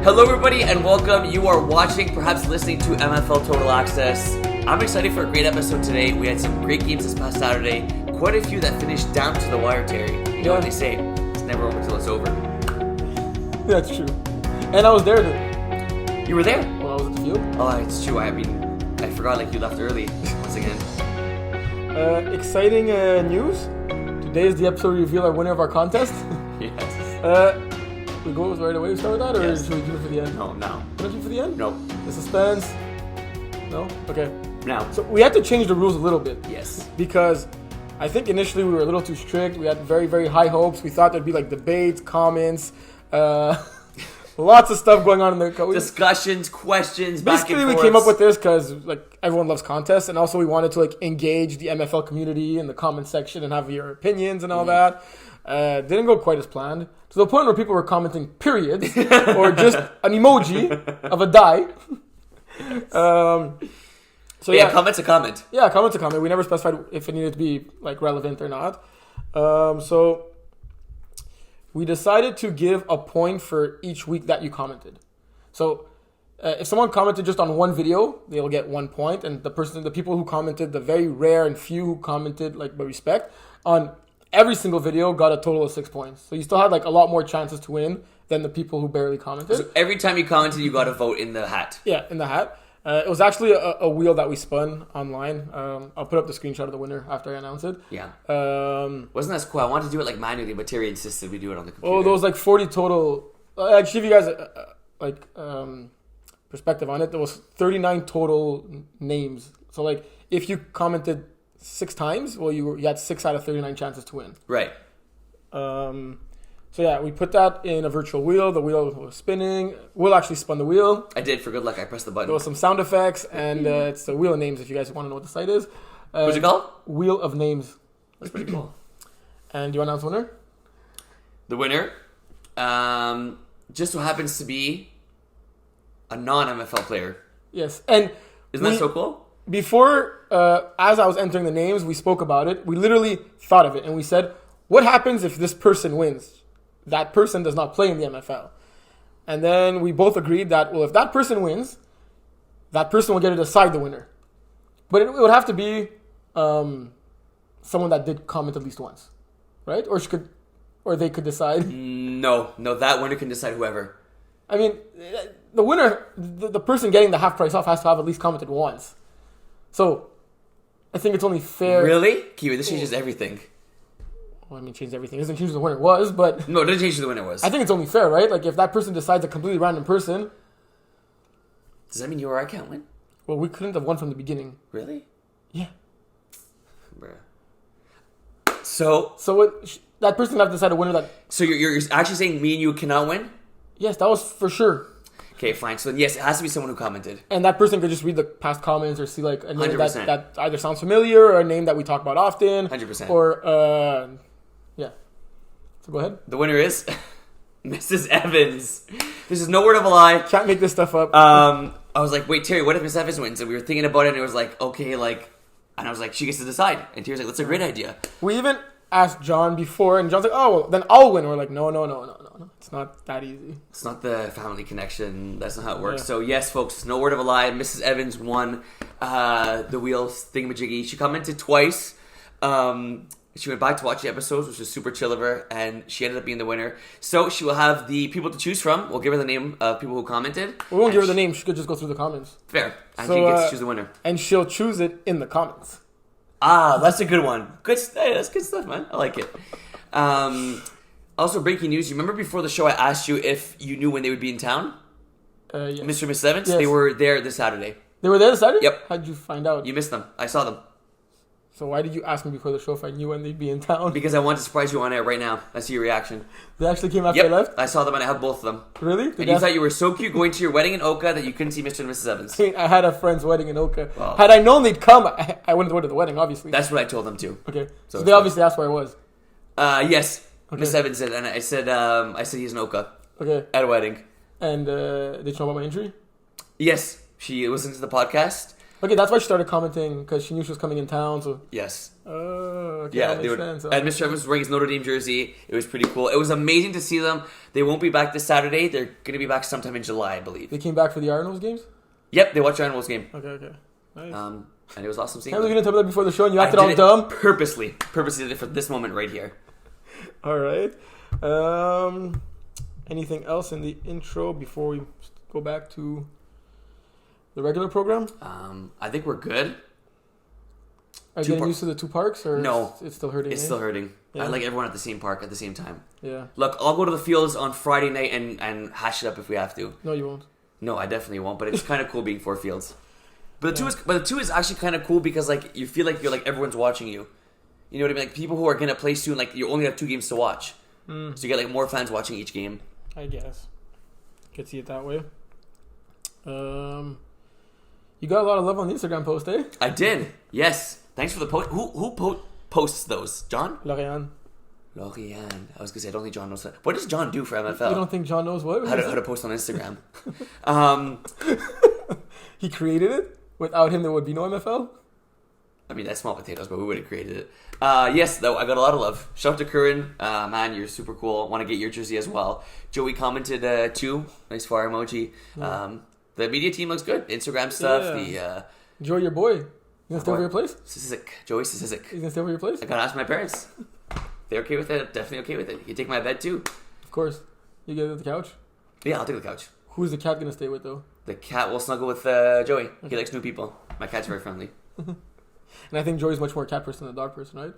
Hello everybody and welcome. You are watching, perhaps listening to MFL Total Access. I'm excited for a great episode today. We had some great games this past Saturday. Quite a few that finished down to the wire, Terry. You know what they say, it's never over till it's over. That's true. And I was there too. You were there? Well, I was at the field. Oh, it's true. I forgot like you left early once again. Exciting news. Today is the episode we reveal our winner of our contest. Yes. We go right away to start with that, or Yes. should we do it for the end? No, now. Should we do it for the end? No. The suspense? No? Okay. Now. So we had to change the rules a little bit. Yes. Because I think initially we were a little too strict. We had very, very high hopes. We thought there'd be like debates, comments, lots of stuff going on in the Discussions, questions, basically back and we forths. came up with this because like everyone loves contests, and also we wanted to like engage the MFL community in the comment section and have your opinions and all that. Didn't go quite as planned, to the point where people were commenting periods or just an emoji of a die. So yeah, comment's a comment. Yeah, comment's a comment. We never specified if it needed to be like relevant or not. So we decided to give a point for each week that you commented. So if someone commented just on one video, they'll get 1 point, and the people who commented, the very rare and few who commented like by respect on every single video, got a total of 6 points. So you still had like a lot more chances to win than the people who barely commented. So every time you commented, you got a vote in the hat. Yeah, in the hat. It was actually a wheel that we spun online. I'll put up the screenshot of the winner after I announce it. Yeah. Wasn't that cool? I wanted to do it like manually, but Terry insisted we do it on the computer. Oh, there was like 40 total. I'll give you guys perspective on it. There was 39 total names. So like if you commented 6 times, well, you had 6 out of 39 chances to win. Right. So yeah, we put that in a virtual wheel. The wheel was spinning. Will actually spun the wheel. I did for good luck. I pressed the button. There was some sound effects, and it's the Wheel of Names if you guys want to know what the site is. What's it called? Wheel of Names. That's pretty cool. And do you want to announce the winner? The winner just so happens to be a non-MFL player. Yes. And isn't that so cool? Before, as I was entering the names, we spoke about it. We literally thought of it, and we said, what happens if this person wins? That person does not play in the MFL. And then we both agreed that, well, if that person wins, that person will get to decide the winner. But it would have to be someone that did comment at least once, right? Or they could decide. No, that winner can decide whoever. I mean, the winner, the person getting the half price off has to have at least commented once. So, I think it's only fair. Really? Kiwi, this changes everything. Well, I mean, changed everything. It doesn't change who the winner was, but... No, it doesn't change who the winner was. I think it's only fair, right? Like, if that person decides a completely random person... Does that mean you or I can't win? Well, we couldn't have won from the beginning. Really? Yeah. Bruh. So that person have to decide a winner that... So you're actually saying me and you cannot win? Yes, that was for sure. Okay, fine. So then, yes, it has to be someone who commented. And that person could just read the past comments or see like a name 100%. that either sounds familiar or a name that we talk about often. 100%. Or, yeah. So go ahead. The winner is Mrs. Evans. This is no word of a lie. Can't make this stuff up. I was like, wait, Terry, what if Miss Evans wins? And we were thinking about it, and it was like, okay, like... And I was like, she gets to decide. And Terry's like, that's a great idea. We even asked John before, and John's like, oh, well, then I'll win. We're like, no. It's not that easy. It's not the family connection. That's not how it works. Yeah. So, yes, folks, no word of a lie. Mrs. Evans won the wheel thingamajiggy. She commented twice. She went back to watch the episodes, which was super chill of her, and she ended up being the winner. So, she will have the people to choose from. We'll give her the name of people who commented. We won't give her the name. She could just go through the comments. Fair. And she gets to choose the winner. And she'll choose it in the comments. Ah, that's a good one. Hey, that's good stuff, man. I like it. Also, breaking news. You remember before the show I asked you if you knew when they would be in town? Yes. Mr. and Miss Evans? Yes. They were there this Saturday. They were there this Saturday? Yep. How'd you find out? You missed them. I saw them. So why did you ask me before the show if I knew when they'd be in town? Because I wanted to surprise you on air right now. I see your reaction. They actually came after I left? I saw them and I have both of them. Really? And you thought you were so cute going to your wedding in Oka that you couldn't see Mr. and Mrs. Evans. I mean, I had a friend's wedding in Oka. Wow. Had I known they'd come, I wouldn't have went to the wedding, obviously. That's what I told them too. Okay. So they obviously asked where I was. Yes. Okay. Miss Evans did. And I said he's in Oka. Okay. At a wedding. And did you know about my injury? Yes. She listened to the podcast. Okay, that's why she started commenting, because she knew she was coming in town. So Yes. okay, Yeah, that they makes were. sense. And Mr. Evans was wearing his Notre Dame jersey. It was pretty cool. It was amazing to see them. They won't be back this Saturday. They're going to be back sometime in July, I believe. They came back for the Arnold's games? Yep, they watched the Animals game. Okay. Nice. And it was awesome seeing Can't believe them. you didn't tell me that before the show and you I acted all did it dumb. Purposely did it for this moment right here. All right. Anything else in the intro before we go back to the regular program? I think we're good. Are you getting used to the two parks, or No, it's still hurting? It's still hurting. Yeah. I like everyone at the same park at the same time. Yeah. Look, I'll go to the fields on Friday night and hash it up if we have to. No, you won't. No, I definitely won't. But it's kind of cool being 4 fields. But the two is actually kind of cool because like you feel like you're like everyone's watching you. You know what I mean? Like people who are gonna play soon, like you only have 2 games to watch, so you get like more fans watching each game. I guess. Could see it that way. You got a lot of love on the Instagram post, eh? I did. Yes. Thanks for the post. Who posts those? John? Lorian. I was gonna say I don't think John knows that. What does John do for MFL? You don't think John knows what? How to post on Instagram? He created it. Without him, there would be no MFL. I mean, that's small potatoes, but we would have created it. Yes, though, I got a lot of love. Shout out to Curran. Man, you're super cool. Want to get your jersey as well. Joey commented too. Nice fire emoji. Yeah. The media team looks good. Instagram stuff. Yeah. Joey, your boy. You gonna stay over your place? Sisic. Joey Sisic. He's gonna stay over your place? I gotta ask my parents. They're okay with it. Definitely okay with it. You can take my bed too. Of course. You get it at the couch? Yeah, I'll take the couch. Who's the cat gonna stay with, though? The cat will snuggle with Joey. Okay. He likes new people. My cat's very friendly. And I think Joey's much more a cat person than a dog person, right?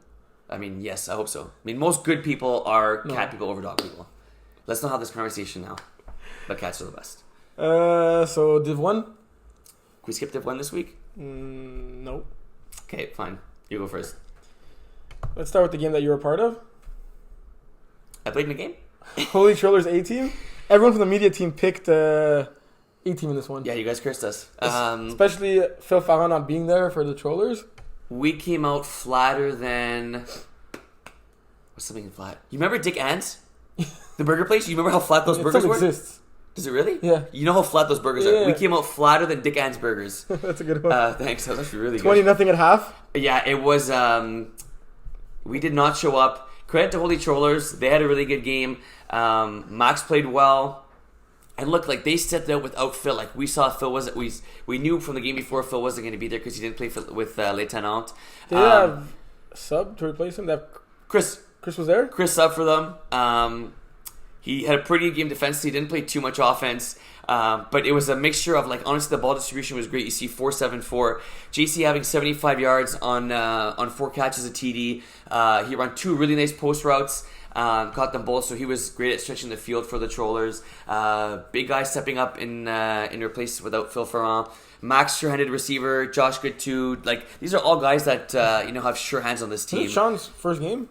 I mean, yes, I hope so. I mean, most good people are cat people over dog people. Let's not have this conversation now. But cats are the best. So Div 1? Can we skip Div 1 this week? No. Okay, fine. You go first. Let's start with the game that you were a part of. I played in a game? Holy Trollers A team. Everyone from the media team picked A team in this one. Yeah, you guys cursed us. Especially Phil Farhan not being there for the Trollers. We came out flatter than... What's something flat? You remember Dick Ann's? The burger place? You remember how flat those burgers were? It still exists. Does it really? Yeah. You know how flat those burgers are? We came out flatter than Dick Ann's burgers. That's a good one. Thanks. That was actually really 20-0 at half. Yeah, it was... we did not show up. Credit to Holy Trollers. They had a really good game. Max played well. And look, like they stepped out without Phil. Like we saw Phil wasn't. We knew from the game before Phil wasn't going to be there because he didn't play with Lieutenant. Did they have sub to replace him? Chris was there. Chris sub for them. He had a pretty good game defensively. He didn't play too much offense. But it was a mixture of like honestly the ball distribution was great. You see 4-7-4. JC having 75 yards on 4 catches of TD. He ran 2 really nice post routes. Caught them both, so he was great at stretching the field for the Trollers. Big guy stepping up in replace without Phil Ferrand. Max sure-handed receiver. Josh good too. Like these are all guys that have sure hands on this team. Is it Sean's first game?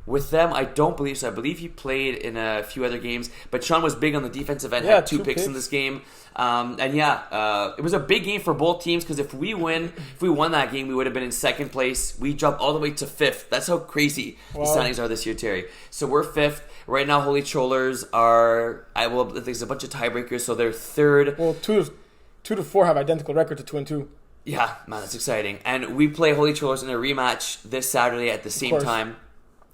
With them, I don't believe so. I believe he played in a few other games, but Sean was big on the defensive end. Had 2 picks in this game, it was a big game for both teams because if we won that game, we would have been in second place. We dropped all the way to 5th. That's how crazy the standings are this year, Terry. So we're 5th right now. Holy Trollers are. There's a bunch of tiebreakers, so they're 3rd. Well, 2 to 4 have identical record to 2-2. Yeah, man, that's exciting. And we play Holy Trollers in a rematch this Saturday at the same time.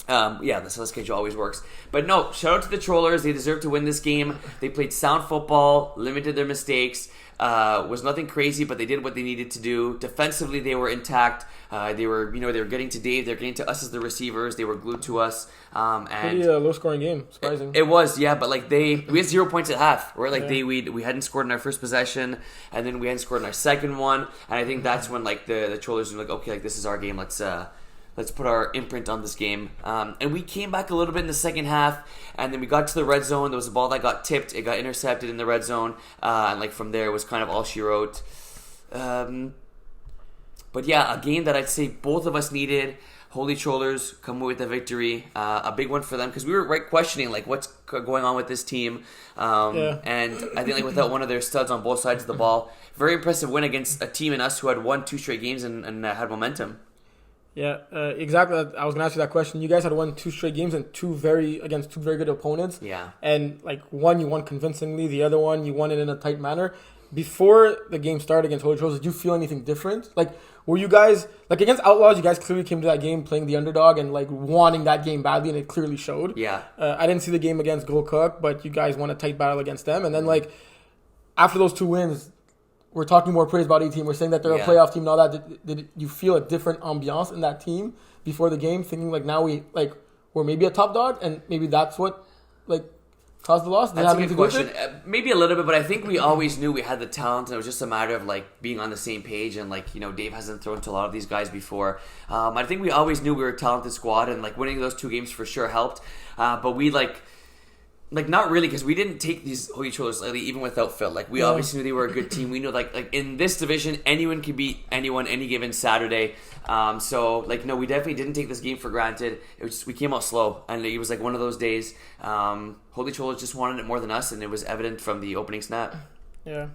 That's how the schedule always works. But no, shout out to the Trollers. They deserve to win this game. They played sound football, limited their mistakes. Was nothing crazy, but they did what they needed to do. Defensively, they were intact. They were getting to Dave. They're getting to us as the receivers. They were glued to us. Pretty low-scoring game. Surprising. It was, yeah. But like we had 0 points at half. We hadn't scored in our first possession, and then we hadn't scored in our second one. And I think that's when like the Trollers were like, okay, like this is our game. Let's put our imprint on this game. And we came back a little bit in the second half, and then we got to the red zone. There was a ball that got tipped. It got intercepted in the red zone. And like from there, it was kind of all she wrote. But yeah, a game that I'd say both of us needed. Holy Trollers come with a victory. A big one for them because we were questioning like what's going on with this team. And I think like without one of their studs on both sides of the ball, very impressive win against a team in us who had won 2 straight games and had momentum. Yeah, exactly. I was gonna ask you that question. You guys had won 2 straight games and against two very good opponents. Yeah. And like one you won convincingly, the other one you won it in a tight manner. before the game started against Holy Trolls, did you feel anything different? Like, were you guys, like against Outlaws, you guys clearly came to that game playing the underdog and like wanting that game badly, and it clearly showed. Yeah. I didn't see the game against Gold Cook, but you guys won a tight battle against them. And then like, after those 2 wins, we're talking more praise about A-Team. We're saying that they're a playoff team and all that. Did you feel a different ambiance in that team before the game, thinking like now we're maybe a top dog and maybe that's what like caused the loss? That's a good question. Maybe a little bit, but I think we always knew we had the talent, and it was just a matter of like being on the same page. And like, you know, Dave hasn't thrown to a lot of these guys before. I think we always knew we were a talented squad, and like winning those 2 games for sure helped. But we like not really, because we didn't take these Holy Trollers lightly, even without Phil. Like we obviously knew they were a good team. We knew like in this division, anyone can beat anyone any given Saturday. So like no, we definitely didn't take this game for granted. It was just, we came out slow, and it was like one of those days. Holy Trollers just wanted it more than us, and it was evident from the opening snap. Yeah.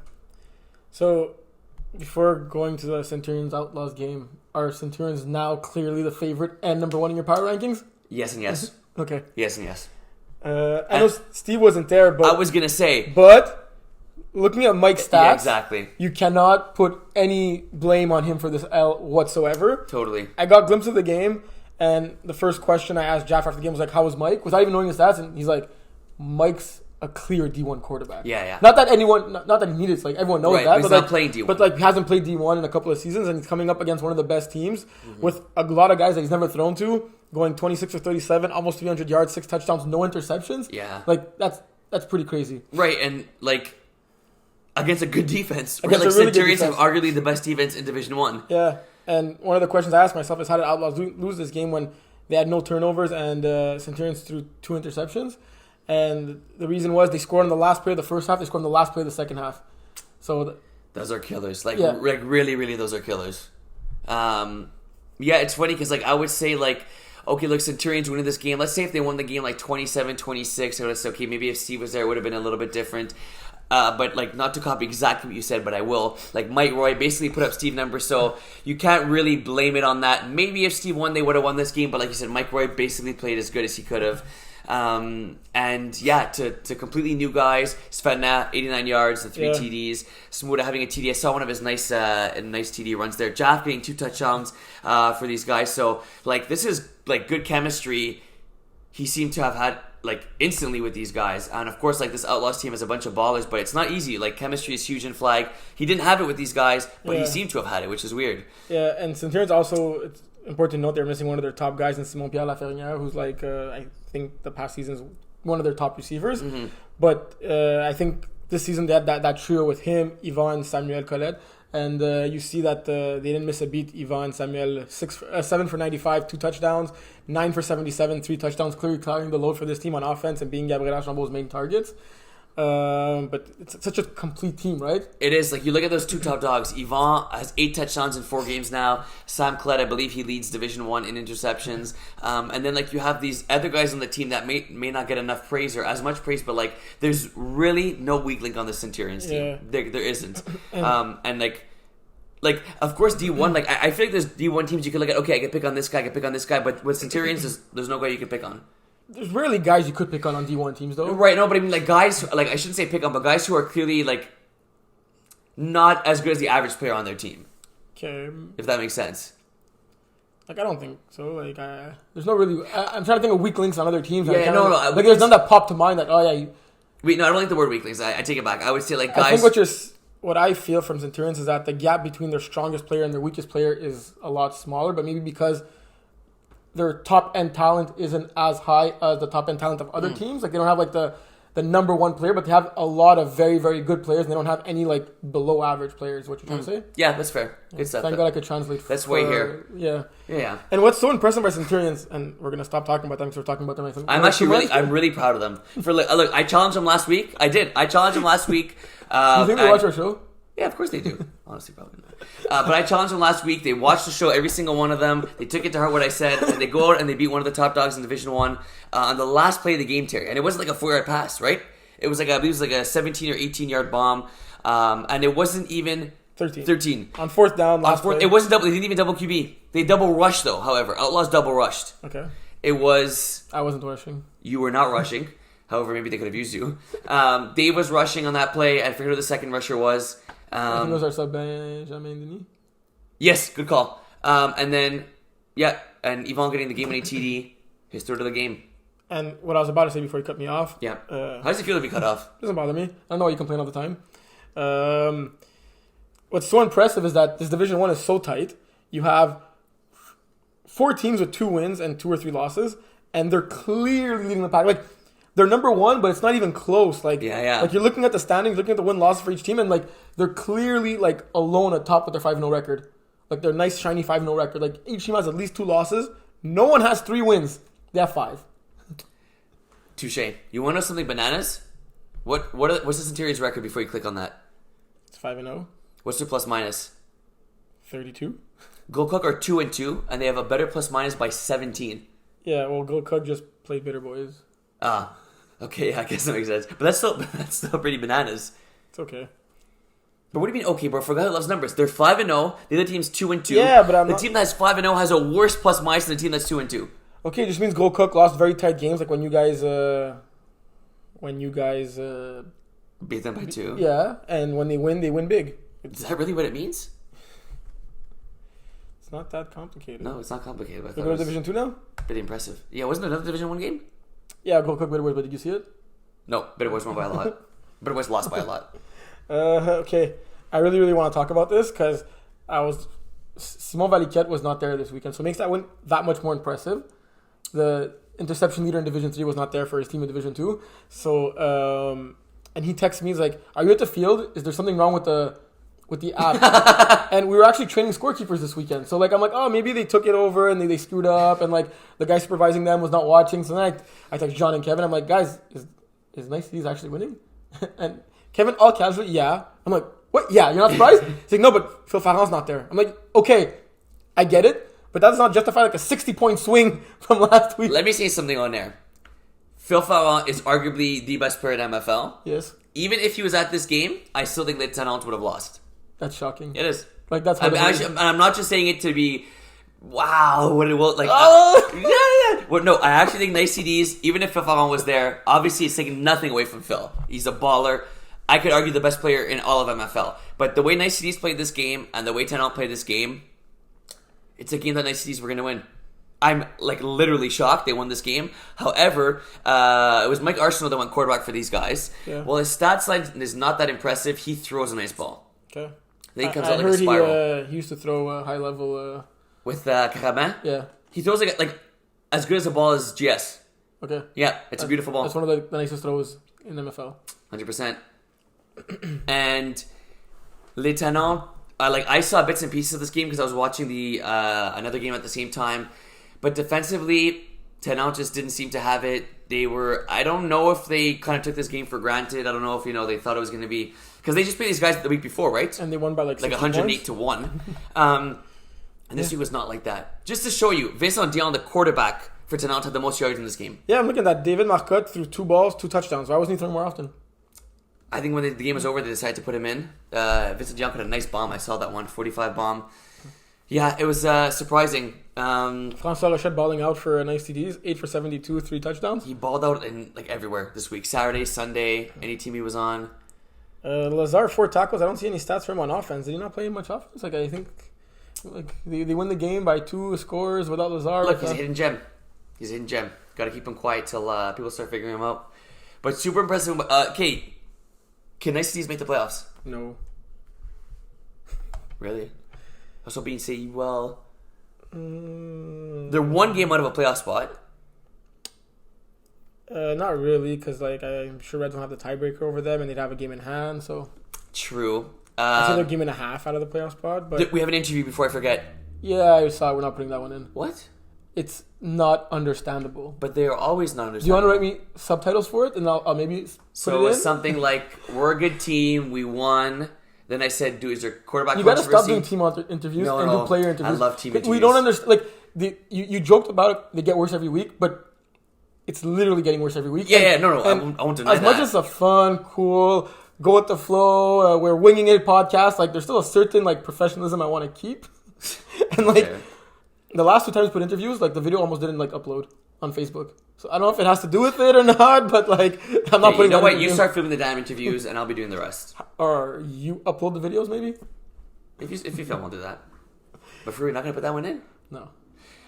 So before going to the Centurions Outlaws game, are Centurions now clearly the favorite and number 1 in your power rankings? Yes and yes. Okay. Yes and yes. I know Steve wasn't there, but I was gonna say, but looking at Mike's stats, exactly, you cannot put any blame on him for this L whatsoever. Totally. I got a glimpse of the game, and the first question I asked Jaff after the game was like, "How was Mike?" Without even knowing the stats, and he's like, "Mike's a clear D1 quarterback." Yeah. Not that he needed it. Like everyone knows that, but he's not playing D1. But like he hasn't played D1 in a couple of seasons, and he's coming up against one of the best teams with a lot of guys that he's never thrown to. Going 26 or 37, almost 300 yards, 6 touchdowns, no interceptions. Yeah. Like, that's pretty crazy. Right, and, like, against a good defense. Against like, a really Centurions good have arguably the best defense in Division 1. Yeah, and one of the questions I asked myself is how did Outlaws lose this game when they had no turnovers and Centurions threw 2 interceptions? And the reason was they scored in the last play of the first half, they scored in the last play of the second half. So those are killers. Like really, really, those are killers. Yeah, it's funny because, like, I would say, like, okay, look, Centurions winning this game. Let's say if they won the game like 27-26, I would have said, okay, maybe if Steve was there, it would have been a little bit different. But, like, not to copy exactly what you said, but I will. Like, Mike Roy basically put up Steve numbers, so you can't really blame it on that. Maybe if Steve won, they would have won this game, but like you said, Mike Roy basically played as good as he could have. And yeah, to completely new guys, Svetna, 89 yards, the 3 TDs. Smuda having a TD. I saw one of his nice TD runs there. Jaff getting 2 touchdowns for these guys. So, like, this is, like, good chemistry he seemed to have had, like, instantly with these guys. And, of course, like, this Outlaws team has a bunch of ballers, but it's not easy. Like, chemistry is huge in flag. He didn't have it with these guys, but he seemed to have had it, which is weird. Yeah, and Centurions also, it's important to note they're missing one of their top guys in Simon-Pierre Laferrière, who's, like, I think the past season's one of their top receivers. Mm-hmm. But I think this season they had that trio with him, Yvan, and Samuel Colette. And you see that they didn't miss a beat. Yvan, Samuel, 7 for 95, 2 touchdowns, 9 for 77, 3 touchdowns, clearly carrying the load for this team on offense and being Gabriel Archambault's main targets. But it's such a complete team, right? It is. Like, you look at those 2 top dogs. Yvan has 8 touchdowns in 4 games now. Sam Collette, I believe he leads Division 1 in interceptions. And then, like, you have these other guys on the team that may not get enough praise or as much praise, but, like, there's really no weak link on the Centurions team. Yeah. There isn't. And like, of course, D1, like, I feel like there's D1 teams you can look at, okay, I can pick on this guy, but with Centurions, there's no guy you can pick on. There's rarely guys you could pick on D1 teams, though. Right, no, but I mean, like, guys, like, I shouldn't say pick on, but guys who are clearly, like, not as good as the average player on their team. Okay. If that makes sense. Like, I don't think so. Like, there's no really... I'm trying to think of weak links on other teams. Yeah, no. Like, there's none that pop to mind that, no, I don't like the word weak links. I take it back. I would say, like, guys... I think what I feel from Centurions is that the gap between their strongest player and their weakest player is a lot smaller, but maybe because their top-end talent isn't as high as the top-end talent of other teams. Like, they don't have, like, the number 1 player, but they have a lot of very, very good players, and they don't have any, like, below-average players, what you're trying to say? Yeah, that's fair. Good stuff. Thank God I could translate. That's way here. Yeah. And what's so impressive by Centurions, and we're going to stop talking about them because we're talking about them, I think. I'm really proud of them. Look, I challenged them last week. I did. I challenged them last week. You think they watch our show? Yeah, of course they do. Honestly, probably not. But I challenged them last week. They watched the show, every single one of them. They took it to heart what I said, and they go out and they beat one of the top dogs in Division 1 on the last play of the game, Terry. And it wasn't like a 4-yard pass, right? It was like, I believe it was like a 17 or 18-yard bomb. And it wasn't even... 13. On 4th down, last play. It wasn't double. They didn't even double QB. They double rushed, though, however. Outlaws double rushed. Okay. It was... I wasn't rushing. You were not rushing. However, maybe they could have used you. Dave was rushing on that play. I forget who the second rusher was. I think it was our sub Benjamin Denis. Yes, good call. And then, and Yvonne getting the game-winning TD, his third of the game. And what I was about to say before you cut me off. Yeah. How does it feel to be cut off? Doesn't bother me. I don't know why you complain all the time. What's so impressive is that this Division 1 is so tight. You have 4 teams with 2 wins and 2 or 3 losses, and they're clearly leading the pack. Like, they're number 1, but it's not even close. Like, like you're looking at the standings, looking at the win-losses for each team, and like they're clearly like alone atop with their 5-0 record. Like their nice shiny 5-0 record. Like each team has at least 2 losses. No one has 3 wins. They have 5. Touche. You want to know something bananas? What's the Centurion's record before you click on that? It's 5-0. What's their plus minus? 32. Gold Cook are 2-2, and they have a better plus minus by 17. Yeah, well, Gold Cook just played Bitter Boys. Okay, yeah, I guess that makes sense. But that's still pretty bananas. It's okay. But what do you mean okay, bro? For a guy who loves numbers, they're 5-0. The other team's 2-2. Yeah, but the team that has 5-0 has a worse plus minus than the team that's 2-2. Okay, it just means Gold Cook lost very tight games, like when you guys beat them by 2. Yeah, and when they win big. Is that really what it means? It's not that complicated. No, it's not complicated. We go to Division 2 now? Pretty impressive. Yeah, wasn't there another Division 1 game? Yeah, Gold Cook, Bitter Boys, but did you see it? No, Bitter Boys won by a lot. Bitter Boys lost by a lot. Okay, I really, really want to talk about this because Simon Valiquette was not there this weekend, so it makes that win that much more impressive. The interception leader in Division 3 was not there for his team in Division 2. So, and he texted me, he's like, "Are you at the field? Is there something wrong with the app?" And we were actually training scorekeepers this weekend. So, like, I'm like, oh, maybe they took it over and they screwed up, and like the guy supervising them was not watching. So then I text John and Kevin. I'm like, guys, is Nice Cities actually winning? And Kevin, all casually, yeah. I'm like, what? Yeah, you're not surprised? He's like, no, but Phil Farron's not there. I'm like, okay, I get it. But that does not justify like a 60-point swing from last week. Let me say something on there. Phil Farron is arguably the best player in MFL. Yes. Even if he was at this game, I still think that Tenant would have lost. That's shocking. It is. Like that's. I'm not just saying it to be, wow, what it will like. Yeah. Well, no, I actually think Nice CDs. Even if Phil Farron was there, obviously it's taking nothing away from Phil. He's a baller. I could argue the best player in all of MFL. But the way Nice CDs played this game and the way Tenant played this game, it's a game that Nice CDs were going to win. I'm like literally shocked they won this game. However, it was Mike Arsenault that went quarterback for these guys. Yeah. Well, his stats line is not that impressive. He throws a nice ball. Okay. Then he comes I out like a spiral. He used to throw high level. With Carabin? Yeah. He throws like as good as a ball as GS. Okay. Yeah, it's a beautiful ball. That's one of the nicest throws in MFL. 100%. And Les Tenants, I saw bits and pieces of this game because I was watching the another game at the same time. But defensively, Tenant just didn't seem to have it. I don't know if they kind of took this game for granted. I don't know if, they thought it was going to be, because they just played these guys the week before, right? And they won by like 108 to 1. And this week was not like that. Just to show you, Vincent Dion, the quarterback for Tenant, had the most yards in this game. Yeah, I'm looking at that. David Marcotte threw 2 balls, 2 touchdowns. Why wasn't he throwing more often? I think when the game was over, they decided to put him in. Vincent Dion had a nice bomb. I saw that one, 45 bomb. Yeah, it was surprising. François Rochette balling out for nice TDs, 8 for 72, 3 touchdowns. He balled out in everywhere this week. Saturday, Sunday, any team he was on. Lazar, 4 tackles. I don't see any stats for him on offense. Did he not play much offense? I think they win the game by 2 scores without Lazar. Look, he's a hidden gem. He's a hidden gem. Got to keep him quiet till people start figuring him out. But super impressive. Okay, can Nice Cities make the playoffs? No. Really? I was hoping you'd say, well, they're 1 game out of a playoff spot. Not really, because I'm sure Reds don't have the tiebreaker over them, and they'd have a game in hand. So true. I'd say they're a game and a half out of the playoff spot. But we have an interview before I forget. Yeah, I saw it. We're not putting that one in. What? It's not understandable. But they are always not understandable. Do you want to write me subtitles for it, and I'll maybe put so it in? It's something like, we're a good team, we won. Then I said, is there quarterback you controversy? You got to stop doing team interviews and do player interviews. I love team interviews. We don't understand. You joked about it, they get worse every week, but it's literally getting worse every week. Yeah, no, I won't deny that. As much as a fun, cool, go with the flow, we're winging it podcast, there's still a certain professionalism I want to keep. And the last 2 times we put interviews, the video almost didn't upload on Facebook. So I don't know if it has to do with it or not, but like I'm not putting. You know that what? in You the start filming the damn interviews, and I'll be doing the rest. Or you upload the videos, maybe. If you film, I'll do that. But for real, not gonna put that one in. No.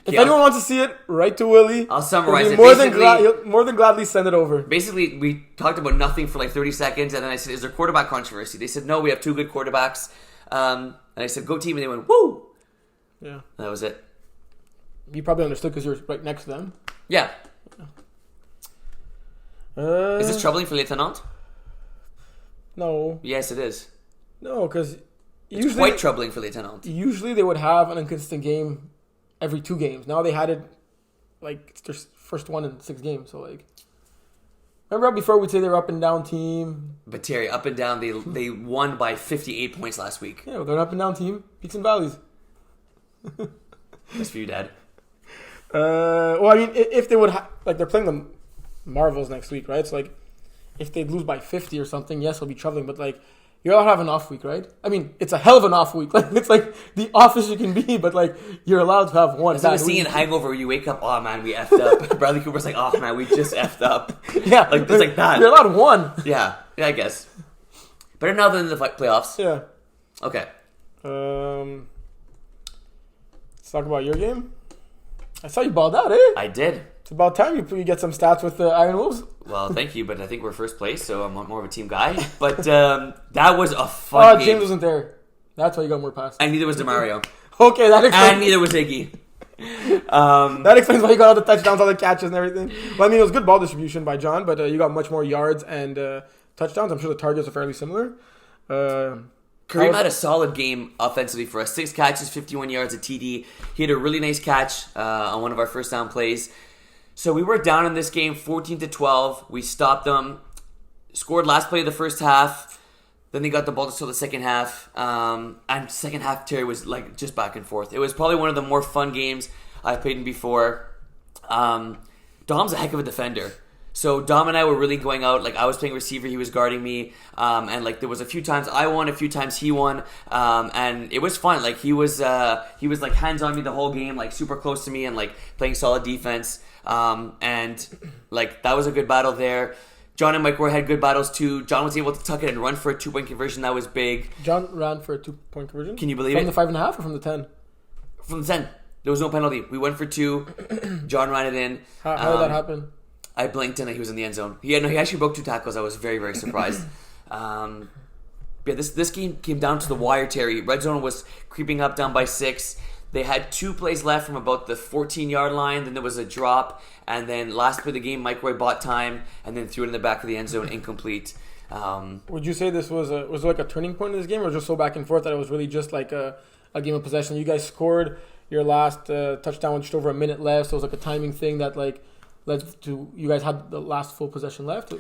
If anyone wants to see it, write to Willie. I'll summarize it. He'll more than gladly send it over. Basically, we talked about nothing for like 30 seconds, and then I said, "Is there quarterback controversy?" They said, "No, we have 2 good quarterbacks." And I said, "Go team," and they went, "Woo!" Yeah. That was it. You probably understood because you're right next to them. Yeah. Is this troubling for Lieutenant? No. Yes, it is. No, because It's quite troubling for Lieutenant. Usually they would have an inconsistent game every 2 games. Now they had it like it's their first one in 6 games. So like, remember before we'd say they were up and down team. But Terry, up and down, they won by 58 points last week. Yeah, they're an up and down team, peaks and valleys. That's for you, Dad. Well, I mean, if they would like they're playing the Marvels next week, right? So like, if they lose by 50 or something, yes, it'll be troubling. But like, you're allowed to have an off week, right? I mean, it's a hell of an off week. Like it's like the office you can be, but like you're allowed to have one. It's like a scene in Hangover where you wake up, oh man, we effed up. Bradley Cooper's like, oh man, we just effed up. Yeah, like it's like that. You're allowed one. Yeah, I guess. Better now than the playoffs. Yeah. Okay. Let's talk about your game. I saw you balled out, eh? I did. It's about time you get some stats with the Iron Wolves. Well, thank you, but I think we're first place, so I'm more of a team guy. But that was a fun game. James wasn't there. That's why you got more passes. And neither was DeMario. Okay, that explains. And neither was Iggy. That explains why you got all the touchdowns, all the catches, and everything. Well, I mean, it was good ball distribution by John, but you got much more yards and touchdowns. I'm sure the targets are fairly similar. Kareem had a solid game offensively for us. 6 catches, 51 yards, a TD. He had a really nice catch on one of our first down plays. So we were down in this game 14-12. We stopped them. Scored last play of the first half. Then they got the ball until the second half. And second half, Terry was like just back and forth. It was probably one of the more fun games I've played in before. Dom's a heck of a defender. So Dom and I were really going out. Like I was playing receiver, he was guarding me, and like there was a few times I won, a few times he won, and it was fun. Like he was like hands on me the whole game, like super close to me, and like playing solid defense. And like that was a good battle there. John and Mike had good battles too. John was able to tuck it and run for a 2-point conversion. That was big. John ran for a 2-point conversion. Can you believe it? From the 5.5 or from the 10? From the 10. There was no penalty. We went for 2. John ran it in. How did that happen? I blinked and he was in the end zone. He actually broke 2 tackles. I was very, very surprised. This game came down to the wire, Terry. Red zone was creeping up, down by 6. They had 2 plays left from about the 14-yard line. Then there was a drop. And then last play of the game, Mike Roy bought time and then threw it in the back of the end zone, incomplete. Would you say this was like a turning point in this game, or just so back and forth that it was really just like a game of possession? You guys scored your last touchdown with just over a minute left, so it was like a timing thing that like led to you guys had the last full possession left?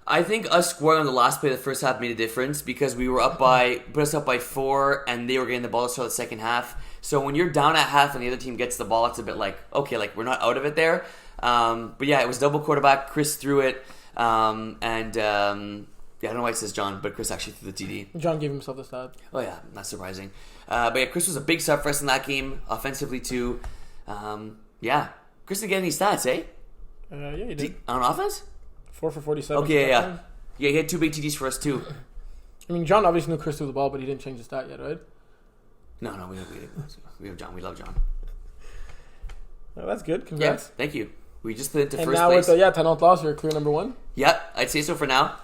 I think us scoring on the last play of the first half made a difference because we were put us up by 4 and they were getting the ball to start the second half. So when you're down at half and the other team gets the ball, it's a bit like, okay, like we're not out of it there. But yeah, it was double quarterback. Chris threw it. I don't know why it says John, but Chris actually threw the TD. John gave himself the stat. Oh yeah, not surprising. But yeah, Chris was a big sub for us in that game, offensively too. Chris didn't get any stats, eh? Yeah, he did. On offense? 4 for 47. Okay, yeah. Yeah, he had 2 big TDs for us too. I mean, John obviously knew Chris threw the ball, but he didn't change the stat yet, right? No, we have John. We love John. Well, that's good. Congrats. Yeah, thank you. We just put it to and first now place. with Talent loss, you're clear number 1? Yeah, I'd say so for now.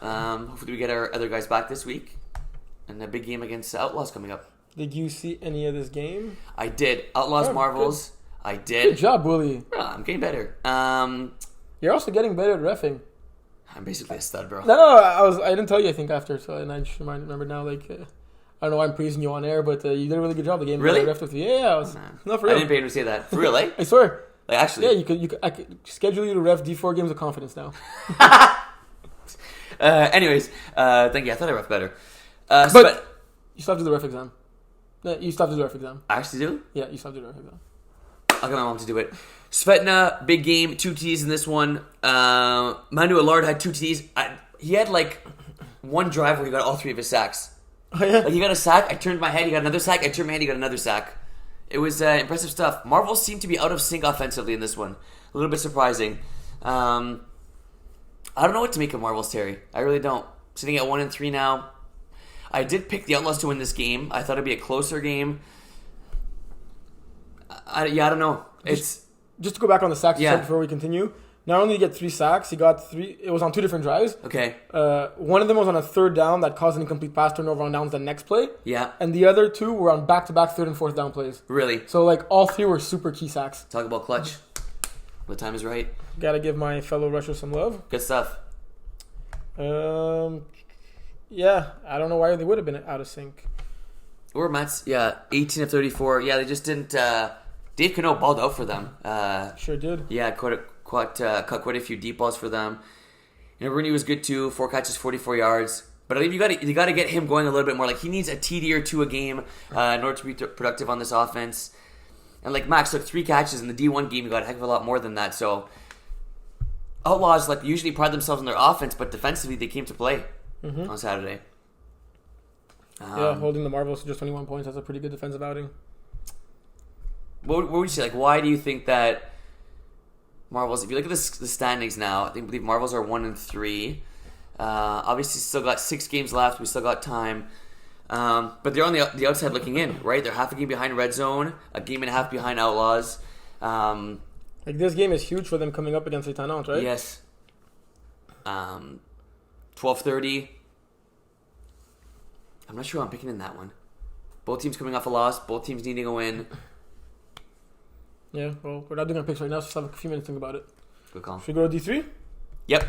Hopefully we get our other guys back this week. And a big game against Outlaws coming up. Did you see any of this game? I did. Outlaws, Marvels. Good. I did. Good job, Willie. I'm getting better. You're also getting better at reffing. I'm basically a stud, bro. No, I didn't tell you, I think, after, so and I just remember now, like, I don't know why I'm praising you on air, but you did a really good job the game. Really? I reffed with you. Yeah, no, for real. I didn't pay him to say that. For real, eh? I swear. Like, actually. Yeah, I could schedule you to ref D4 games of confidence now. Anyways, thank you. I thought I ref better. But you still have to do the ref exam. No, you still have to do the ref exam. I actually do? Yeah, you still have to do the ref exam. I'll get my mom to do it. Svetna, big game, 2 TDs in this one. Manu Allard had 2 TDs. He had like one drive where he got all 3 of his sacks. Oh, yeah? Like he got a sack, I turned my head, he got another sack, I turned my head, he got another sack. It was impressive stuff. Marvels seemed to be out of sync offensively in this one. little bit surprising. I don't know what to make of Marvels, Terry. I really don't. Sitting at 1-3 now. I did pick the Outlaws to win this game. I thought it'd be a closer game. I don't know. Just to go back on the sacks you said before we continue. Not only did he get 3 sacks, he got 3. It was on 2 different drives. Okay. One of them was on a third down that caused an incomplete pass turnover on downs the next play. Yeah. And the other 2 were on back-to-back third and fourth down plays. Really? So like all 3 were super key sacks. Talk about clutch. The time is right. Gotta give my fellow rushers some love. Good stuff. Yeah, I don't know why they would have been out of sync. Or Mets, 18 of 34. Yeah, they just didn't. Dave Cano balled out for them. Sure did. Yeah, caught quite a few deep balls for them. Rooney was good too. 4 catches, 44 yards. But I think you got to get him going a little bit more. Like he needs a TD or 2 a game in order to be productive on this offense. And like Max took 3 catches in the D1 game. He got a heck of a lot more than that. So Outlaws like usually pride themselves on their offense, but defensively they came to play on Saturday. Holding the Marvels to just 21 points. That's a pretty good defensive outing. What would you say? Like, why do you think that Marvels? If you look at the standings now, I believe Marvels are 1-3. Obviously, still got 6 games left. We still got time, but they're on the outside looking in, right? They're half a game behind Red Zone, a game and a half behind Outlaws. Like this game is huge for them coming up against Étonnante, right? Yes. 12:30. I'm not sure I'm picking in that one. Both teams coming off a loss. Both teams needing a win. Yeah, well, we're not doing our picks right now, so let's have a few minutes to think about it. Good call. Should we go to D3? Yep.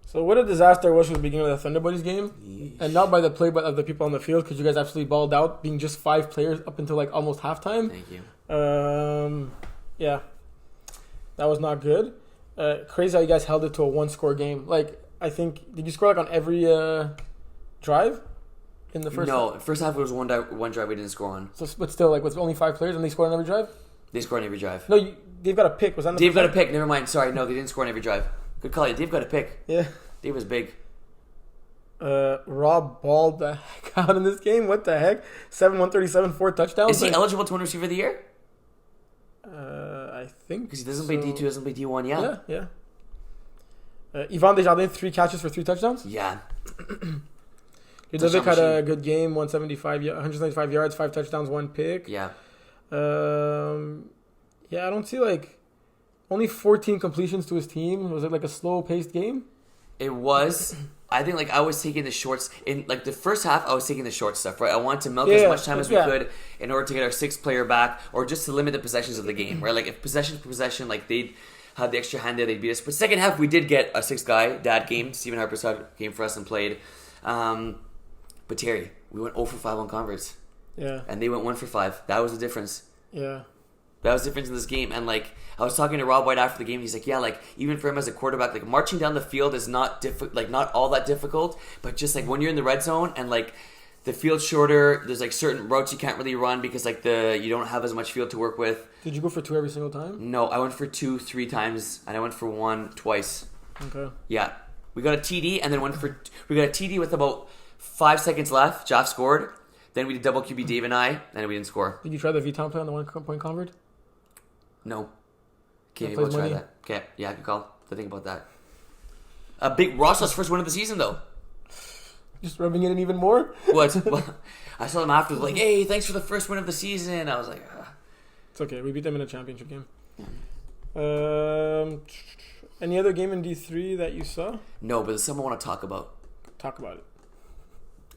So what a disaster it was from the beginning of the Thunder Buddies game. Yeesh. And not by the play, but of the people on the field, because you guys absolutely balled out, being just 5 players up until like almost halftime. Thank you. Yeah. That was not good. Crazy how you guys held it to a 1-score game. Like, I think, did you score like on every drive in the first half? No, first half it was one drive we didn't score on. So, but still, like, with only 5 players and they scored on every drive? They scored on every drive. No, Dave got a pick. Was that Dave got a pick. Never mind. Sorry, no, they didn't score on every drive. Good call. Dave got a pick. Yeah. Dave was big. Rob balled the heck out in this game. What the heck? 137, 4 touchdowns. Is he eligible to win Receiver of the Year? I think because he doesn't play D2, doesn't play D1. Yeah. Yvan Desjardins, 3 catches for 3 touchdowns. Yeah. Ludovic had a good game. 175 yards, 5 touchdowns, 1 pick. Yeah. Yeah, I don't see like only 14 completions to his team. Was it like a slow-paced game? It was. I think like I was taking the shorts in like the first half. I was taking the short stuff, right? I wanted to milk as much time as we could in order to get our 6th player back, or just to limit the possessions of the game, right? Like if possession for possession, like they'd have the extra hand there, they'd beat us. But second half, we did get a 6th guy, dad game. Stephen Harper came for us and played. But Terry, we went 0 for 5 on converts. Yeah. And they went 1 for 5. That was the difference. Yeah. That was the difference in this game. And like I was talking to Rob White after the game, he's like, yeah, like even for him as a quarterback, like marching down the field is not not all that difficult. But just like when you're in the red zone and like the field's shorter, there's like certain routes you can't really run because like you don't have as much field to work with. Did you go for 2 every single time? No, I went for 2 3 times, and I went for 1 twice. Okay. Yeah, we got a TD, and then we got a TD with about 5 seconds left. Joff scored. Then we did double QB Dave and I, and we didn't score. Did you try the V-Town play on the 1-point convert? No. Okay, maybe we'll try that. Okay, yeah, good call. To think about that. A big Ross's first win of the season, though. Just rubbing it in even more? What? Well, I saw them after, like, hey, thanks for the first win of the season. I was like, It's okay. We beat them in a championship game. Any other game in D3 that you saw? No, but there's something I want to talk about. Talk about it.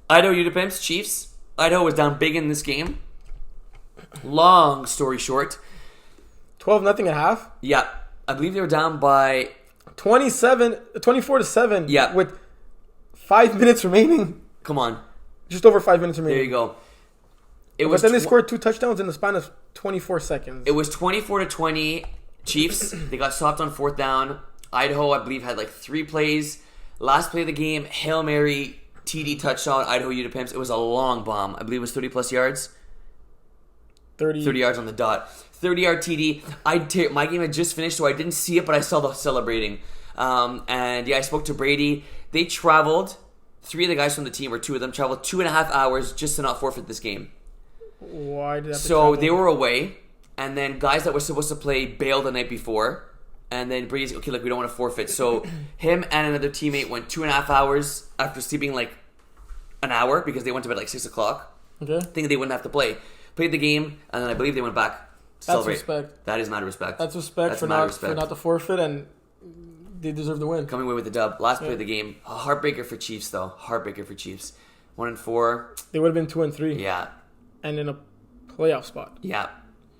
Idaho Utah Chiefs. Idaho was down big in this game. Long story short. 12-0 at half? Yeah. I believe they were down by 24-7. Yeah. With 5 minutes remaining. Come on. Just over 5 minutes remaining. There you go. But then they scored 2 touchdowns in the span of 24 seconds. It was 24-20 Chiefs. They got stopped on 4th down. Idaho, I believe, had like 3 plays. Last play of the game, Hail Mary, TD touchdown, Idaho Utah Pimps. It was a long bomb. I believe it was 30-plus yards. 30 yards on the dot. 30-yard TD. My game had just finished, so I didn't see it, but I saw the celebrating. And yeah, I spoke to Brady. They traveled. 3 of the guys from the team, or 2 of them, traveled 2.5 hours just to not forfeit this game. Why did that? So they were away. and then guys that were supposed to play bailed the night before. And then Brady's okay, like we don't want to forfeit. So him and another teammate went 2.5 hours after sleeping like an hour because they went to bed like 6 o'clock. Okay. Thinking they wouldn't have to play. Played the game, and then I believe they went back to celebrate. Respect. That is mad respect. That's respect for not to forfeit, and they deserve the win. Coming away with the dub. Last play of the game. A heartbreaker for Chiefs, though. Heartbreaker for Chiefs. 1-4. They would have been 2-3. Yeah. And in a playoff spot. Yeah.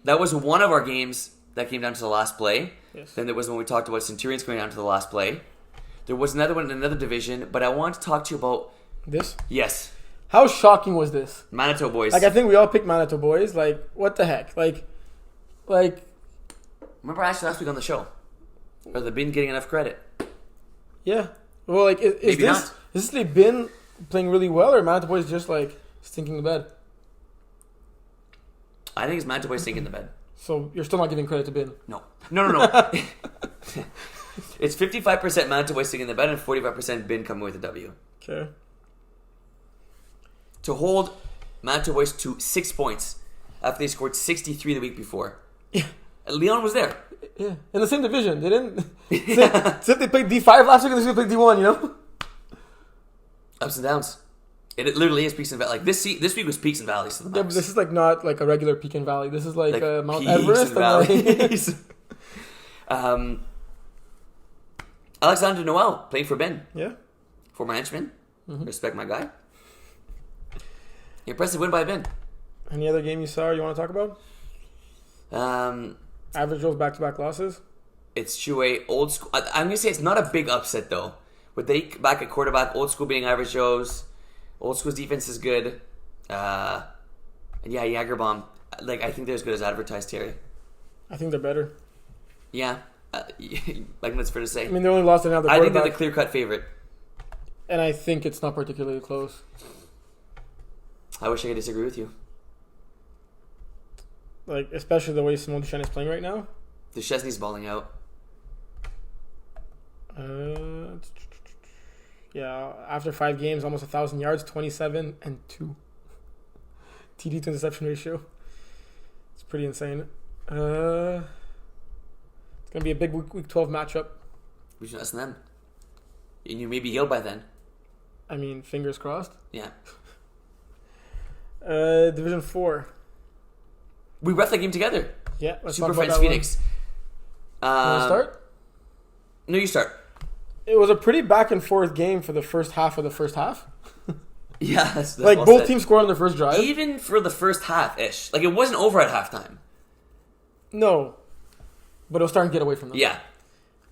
That was one of our games that came down to the last play. Yes. Then there was when we talked about Centurions going down to the last play. There was another one in another division, but I want to talk to you about... This? Yes. How shocking was this? Manitoba boys. Like, I think we all picked Manitoba boys. Like, what the heck? Like... Remember I asked you last week on the show? Are the Bin getting enough credit? Yeah. Well, like, is this the Bin playing really well, or Manitoba boys just, like, stinking the bed? I think it's Manitoba boys stinking the bed. So, you're still not giving credit to Bin? No. It's 55% Manitoba boys stinking the bed and 45% Bin coming with the W. Okay. To hold Manitoba boys to 6 points after they scored 63 the week before. Yeah. Leon was there. Yeah. In the same division. They didn't... So if they played D5 last week, they're going to play D1, you know? Ups and downs. It literally is peaks and valleys. Like this week was peaks and valleys to the max. Yeah, but this is like not like a regular peak and valley. This is like Mount peaks Everest. And valleys. Alexander Noel playing for Ben. Yeah. Former henchman. Mm-hmm. Respect my guy. Impressive win by Ben. Any other game you saw you want to talk about? Average Joe's back-to-back losses. It's Chouet, old school. I'm going to say it's not a big upset, though. With they back at quarterback, old school beating Average Joe's. Old school's defense is good. And yeah, Jagerbomb. Like, I think they're as good as advertised, Terry. I think they're better. Yeah. Like, that's fair to say. I mean, they only lost another quarterback. I think they're the clear-cut favorite. And I think it's not particularly close. I wish I could disagree with you. Like, especially the way Simone Duchesne is playing right now. Duchesne's balling out. Yeah, after 5 games, almost 1,000 yards, 27 and 2. TD to interception ratio. It's pretty insane. It's going to be a big week 12 matchup. Between us and them. And you may be healed by then. I mean, fingers crossed. Yeah. Division 4. We ref that game together. Yeah, let's Super talk about Friends that Phoenix. You want to start? No, you start. It was a pretty back and forth game for the first half of the first half. Yeah, that's like well both said. Teams scored on their first drive. Even for the first half-ish. Like, it wasn't over at halftime. No. But it was starting to get away from them. Yeah.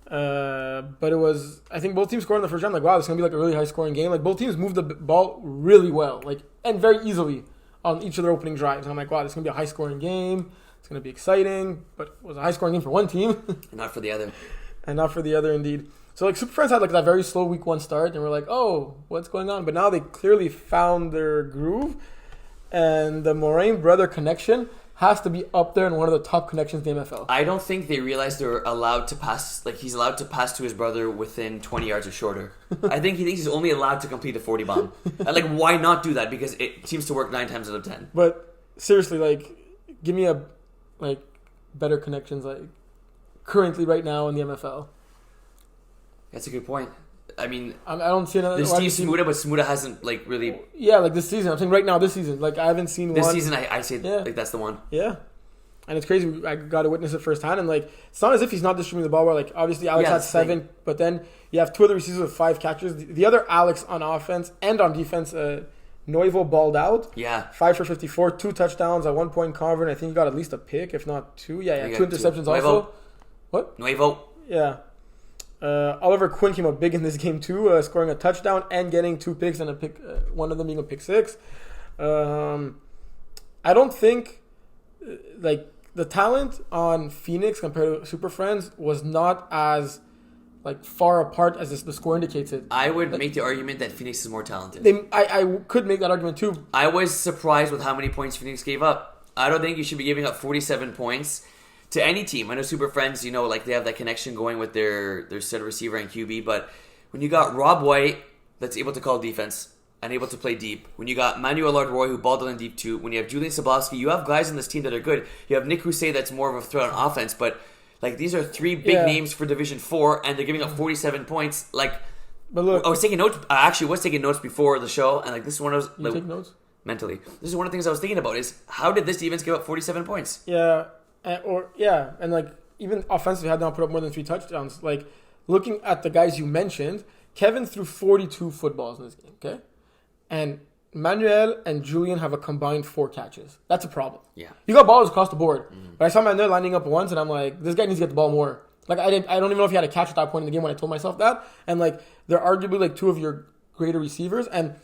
But it was... I think both teams scored on the first drive. Like, wow, this is going to be like a really high-scoring game. Like, both teams moved the ball really well. Like, and very easily on each of their opening drives. And I'm like, wow, this is going to be a high-scoring game. It's going to be exciting. But it was a high-scoring game for one team. Not for the other. And not for the other, indeed. So, like, Super Friends had, like, that very slow week 1 start. And we're like, oh, what's going on? But now they clearly found their groove. And the Moraine brother connection has to be up there in one of the top connections in the MFL. I don't think they realized they're allowed to pass. Like, he's allowed to pass to his brother within 20 yards or shorter. I think he thinks he's only allowed to complete a 40 bomb. And, like, why not do that? Because it seems to work 9 times out of 10. But, seriously, like, give me a, like, better connections, like, currently right now in the MFL. That's a good point. I mean, I don't see another. There's Steve Smuda, but Smuda hasn't, like, really... Yeah, like, this season. I'm saying right now, this season. Like, I haven't seen this one. This season, I say, like, that's the one. Yeah. And it's crazy. I got to witness it firsthand. And, like, it's not as if he's not distributing the ball well. Like, obviously, Alex had 7, but then you have 2 other receivers with 5 catches. The other Alex on offense and on defense, Noivo balled out. Yeah. 5 for 54, 2 touchdowns at 1 point convert. I think he got at least a pick, if not 2. Yeah, 2 interceptions also. What? Noivo. Yeah. Oliver Quinn came up big in this game too, scoring a touchdown and getting 2 picks and a pick, one of them being a pick 6. I don't think like the talent on Phoenix compared to Super Friends was not as like far apart as the score indicates it. I would make the argument that Phoenix is more talented. I could make that argument too. I was surprised with how many points Phoenix gave up. I don't think you should be giving up 47 points to any team. I know Super Friends, you know, like they have that connection going with their set receiver and QB, but when you got Rob White that's able to call defense, unable to play deep, when you got Manuel Lardroy who balled in deep too, when you have Julian Sabowski, you have guys in this team that are good. You have Nick Hussein that's more of a threat on offense, but like these are three big names for Division 4, and they're giving up 47 points. Like, But look, I was taking notes. I actually was taking notes before the show, and like this is one of those. you take notes? Mentally, this is one of the things I was thinking about: is how did this defense give up 47 points? Yeah, and like even offensively had not put up more than 3 touchdowns. Like looking at the guys you mentioned, Kevin threw 42 footballs in this game. Okay, and Manuel and Julian have a combined 4 catches. That's a problem. Yeah, you got balls across the board, but I saw Manuel lining up once, and I'm like, this guy needs to get the ball more. Like I don't even know if he had a catch at that point in the game when I told myself that. And like they're arguably like 2 of your greater receivers, and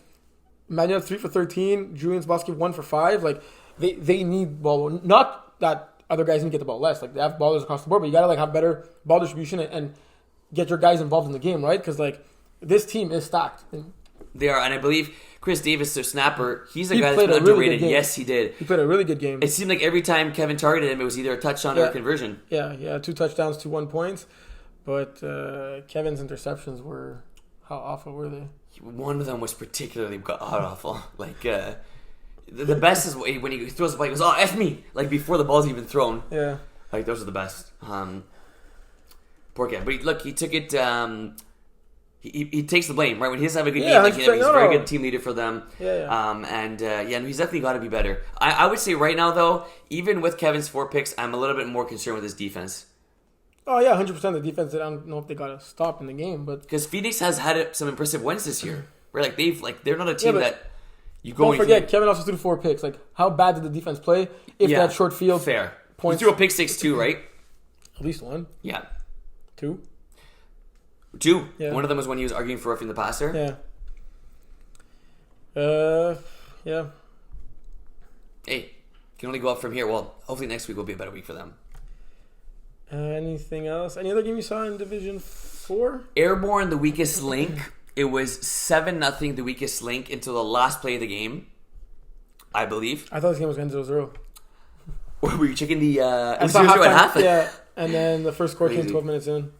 Manuel 3 for 13, Julian Sabowski 1 for 5. Like they need ball. Not that other guys need to get the ball less. Like they have ballers across the board, but you gotta like have better ball distribution and get your guys involved in the game, right? Because like this team is stacked. They are, and I believe Chris Davis, their snapper, he's a guy that's been really underrated. Yes, he did. He played a really good game. It seemed like every time Kevin targeted him, it was either a touchdown or a conversion. Yeah, 2 touchdowns to 1 point. But Kevin's interceptions were, how awful were they? One of them was particularly awful. Like the best is when he throws the ball, he goes, "Oh, F me!" Like before the ball's even thrown. Yeah, like those are the best. Poor guy, but look, he took it. He takes the blame, right? When he doesn't have a good game, like he's a very good team leader for them. And he's definitely got to be better. I would say right now, though, even with Kevin's 4 picks, I'm a little bit more concerned with his defense. Oh, yeah, 100% the defense. I don't know if they got to stop in the game, but... Because Phoenix has had some impressive wins this year. Where, they're not a team that you go... Don't forget, Kevin also threw 4 picks. Like, how bad did the defense play if that short field... Fair. Points... He threw a pick 6 too, right? At least 1. Yeah. 2. 2. Yeah. One of them was when he was arguing for roughing the passer. Yeah. Hey, can only go up from here. Well, hopefully next week will be a better week for them. Anything else? Any other game you saw in Division 4? Airborne, the weakest link. It was 7-0, the weakest link, until the last play of the game, I believe. I thought this game was going to 0-0. Were you checking the... it was 0-0 at half? Yeah, and then the first score came 12 minutes in.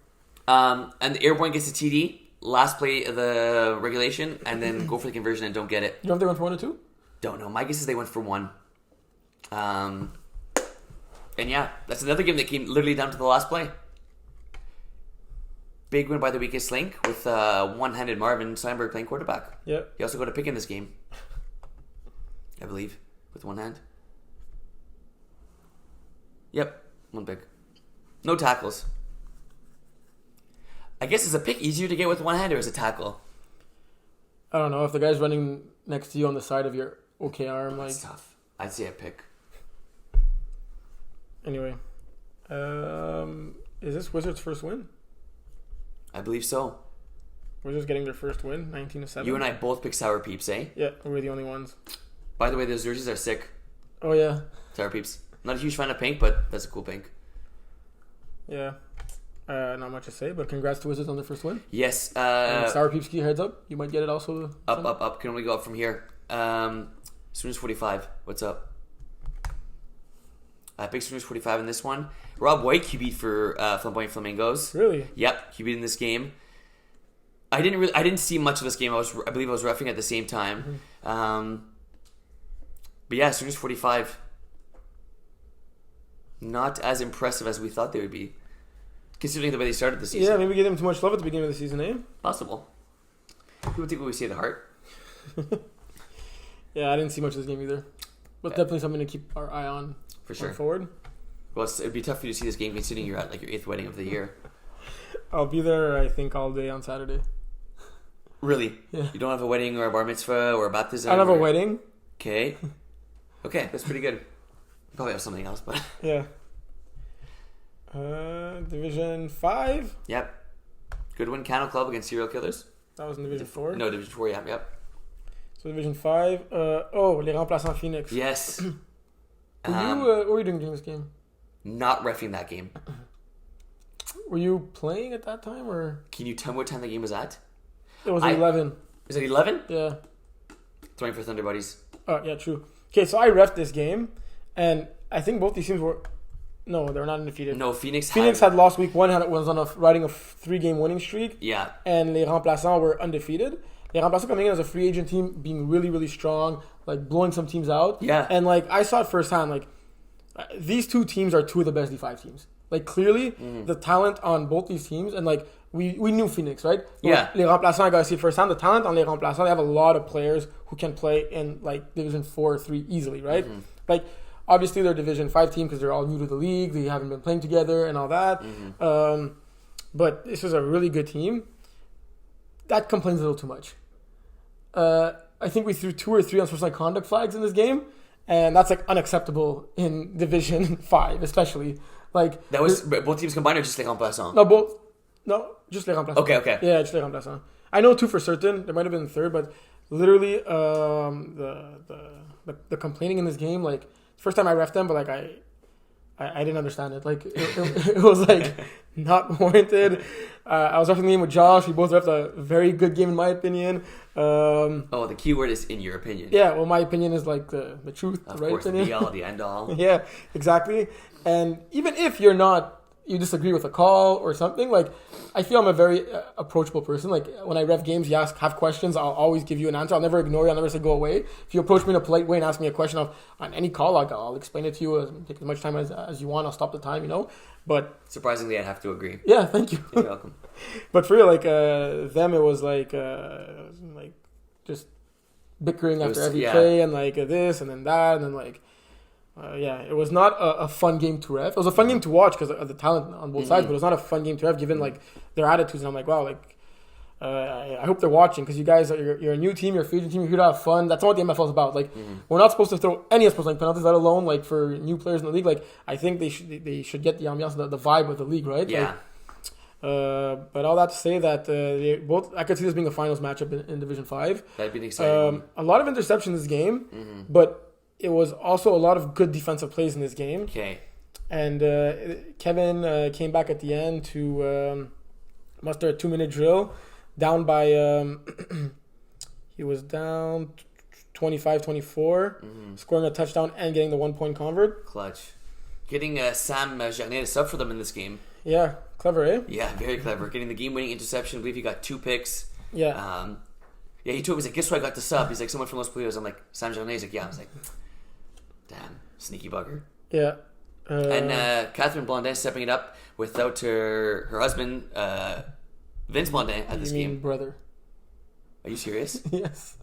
And the Airborne gets a TD, last play of the regulation, and then go for the conversion and don't get it. You know if they went for 1 or 2? Don't know. My guess is they went for 1. And yeah, that's another game that came literally down to the last play. Big win by the weakest link with one-handed Marvin Steinberg playing quarterback. Yeah. He also got a pick in this game, I believe, with one hand. Yep, 1 pick. No tackles. I guess is a pick easier to get with one hand or is a tackle? I don't know. If the guy's running next to you on the side of your OKR, I'm like... That's tough. I'd say a pick. Anyway. Is this Wizards' first win? I believe so. Wizards getting their first win, 19-7. You and I both picked Sour Peeps, eh? Yeah, we're the only ones. By the way, those jerseys are sick. Oh, yeah. Sour Peeps. Not a huge fan of pink, but that's a cool pink. Yeah. Not much to say, but congrats to Wizards on their first win. Yes. Sour Peeps, keep your heads up. You might get it also. Up. Can only go up from here. Sooners 45. What's up? I picked Sooners 45 in this one. Rob White QB'd for Flamboyant Flamingos. Really? Yep, QB'd in this game. I didn't see much of this game. I believe I was roughing at the same time. Mm-hmm. But yeah, Sooners 45. Not as impressive as we thought they would be, considering the way they started the season. Yeah, maybe we gave them too much love at the beginning of the season, eh? Possible. People think what we say the heart. Yeah, I didn't see much of this game either. But definitely something to keep our eye on. For sure. Forward. Well, it'd be tough for you to see this game considering you're at your 8th wedding of the year. I'll be there, I think, all day on Saturday. Really? Yeah. You don't have a wedding or a bar mitzvah or a baptism? I don't have a wedding. Okay. Okay, that's pretty good. Probably have something else, but... Yeah. Division 5? Yep. Good win, Cano Club against Serial Killers. That was in Division 4? No, Division 4, yeah, yep. So Division 5. Les Remplaçants Phoenix. Yes. What were you doing during this game? Not reffing that game. Were you playing at that time, or? Can you tell me what time the game was at? It was 11. Is it 11? Yeah. 20 for Thunder Buddies. Oh, yeah, true. Okay, so I reffed this game, and I think both these teams were... No, they were not undefeated. No, Phoenix had lost week 1, was riding a 3-game winning streak. Yeah. And Les Remplaçants were undefeated. Les Remplaçants coming in as a free agent team, being really, really strong, like blowing some teams out. Yeah. And like I saw it firsthand. Like these two teams are two of the best D5 teams. Like clearly, the talent on both these teams, and like we knew Phoenix, right? Yeah. Les Remplaçants, I got to see it firsthand. The talent on Les Remplaçants, they have a lot of players who can play in like Division 4 or 3 easily, right? Like obviously they're Division 5 team because they're all new to the league. They haven't been playing together and all that. But this is a really good team. That complains a little too much. I think we threw 2 or 3 unsportsmanlike conduct flags in this game, and that's like unacceptable in Division 5, especially. Like That was both teams combined or just Les Remplaçants? no, both. No, just Les Remplaçants. Okay. Yeah, just Les Remplaçants. I know 2 for certain. There might have been a third, but literally, the complaining in this game, like first time I ref them, but like I didn't understand it. Like it was like not warranted. I was watching the game with Josh. We both left a very good game in my opinion. The key word is in your opinion. Yeah, well, my opinion is like the truth, Of right? course, the opinion. be all, the end all. Yeah, exactly. And even if you disagree with a call or something, like I feel I'm a very approachable person. Like when I ref games, you have questions, I'll always give you an answer. I'll never ignore you. I'll never say go away. If you approach me in a polite way and ask me a question on any call, I'll explain it to you. Take as much time as you want. I'll stop the time, But Surprisingly, I'd have to agree. yeah, thank you. You're welcome. But for real, like them, it was like just bickering after every play and like this and then that and then like. It was not a fun game to ref. It was a fun game to watch because of the talent on both sides, but it was not a fun game to ref given like their attitudes. And I'm like, wow, like I hope they're watching because you guys you're a new team, you're a free agent team, you're here to have fun. That's not what the MFL is about. Like we're not supposed to throw any like penalties, let alone like for new players in the league. Like I think they should get the ambiance, the vibe of the league, right? Yeah. But all that to say that I could see this being a finals matchup in Division 5. That'd be an exciting one. A lot of interceptions in this game, but it was also a lot of good defensive plays in this game. Okay. And Kevin came back at the end to muster a 2-minute drill. Down by, he was down 25-24, scoring a touchdown and getting the 1-point convert. Clutch. Getting Sam Jarnet to sub for them in this game. Yeah, clever, eh? Yeah, very clever. Getting the game-winning interception. I believe he got 2 picks. Yeah. He told me, he's like, guess who I got to sub? He's like, someone from Los Pulidos. I'm like, Sam Jarnet. He's like, yeah. I was like, damn, sneaky bugger. Yeah. And Catherine Blondin stepping it up without her husband, Vince Blondin, at this you mean game. brother? Are you serious? Yes.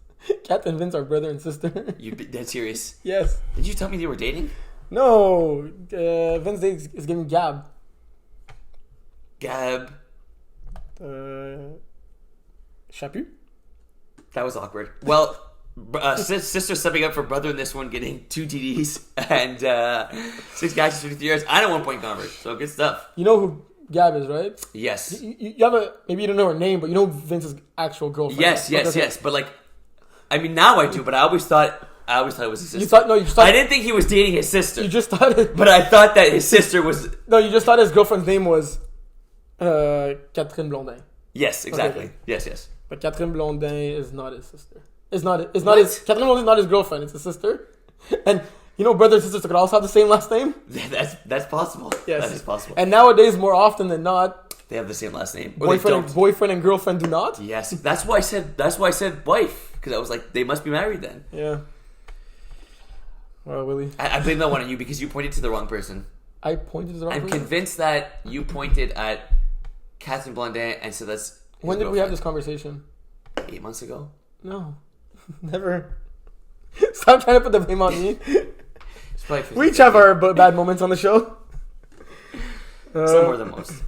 Kat and Vince are brother and sister. You dead serious? Yes. Did you tell me they were dating? No. Vince is giving Gab. Gab. Chapu? That was awkward. Well, sister stepping up for brother in this one, getting 2 TDs and 6 catches, 53 yards, and a 1-point convert. So good stuff. You know who Gab is, right? Yes. You have maybe you don't know her name, but you know Vince's actual girlfriend. Yes. But like, I mean, now I do. But I always thought it was his sister. You thought I didn't think he was dating his sister. You just thought it. But I thought that his sister was. No, you just thought his girlfriend's name was Catherine Blondin. Yes, exactly. Okay. Yes. But Catherine Blondin is not his sister. It's not his. Catherine Blondin is not his girlfriend. It's his sister. And brother and sister could also have the same last name. That's possible. Yes, that is possible. And nowadays, more often than not, they have the same last name. Boyfriend and girlfriend do not. Yes, that's why I said wife, because I was like, they must be married then. Yeah. Well, Willie, I blame that one on you because you pointed to the wrong person. I pointed to the wrong person. I'm convinced that you pointed at Catherine Blondin and said that's. When did we have this conversation? 8 months ago. No, never. Stop trying to put the blame on me. We each have our bad moments on the show. Some more than most.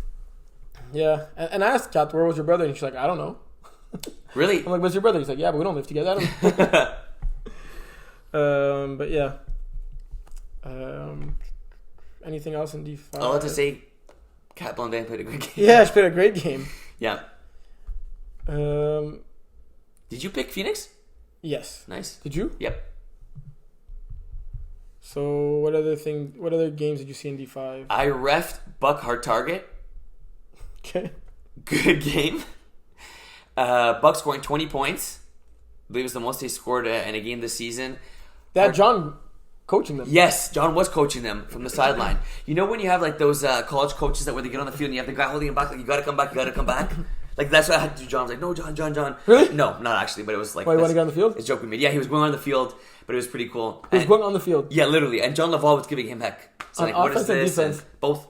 Yeah, and I asked Kat, where was your brother? And she's like, I don't know. Really? I'm like, where's your brother? He's like, yeah, but we don't live together. I don't. But yeah. Anything else in D5? I'll have to say, Kat Blondin played a great game. Yeah, she played a great game. Yeah. Did you pick Phoenix? Yes. Nice. Did you? Yep. So what other games did you see in D5? I reffed Buck Hard Target. Okay. Good game. Buck scoring 20 points. I believe it was the most they scored in a game this season. They had John coaching them. Yes, John was coaching them from the sideline. You know when you have like those college coaches that where they get on the field and you have the guy holding him back, like you gotta come back. Like, that's what I had to do. John was like, no, John. Really? No, not actually, but it was like... Why, you want to get on the field? It's a joke we made. Yeah, he was going on the field, but it was pretty cool. He was going on the field? Yeah, literally. And John Laval was giving him heck. So, on like, what is offense this? and defense? And both.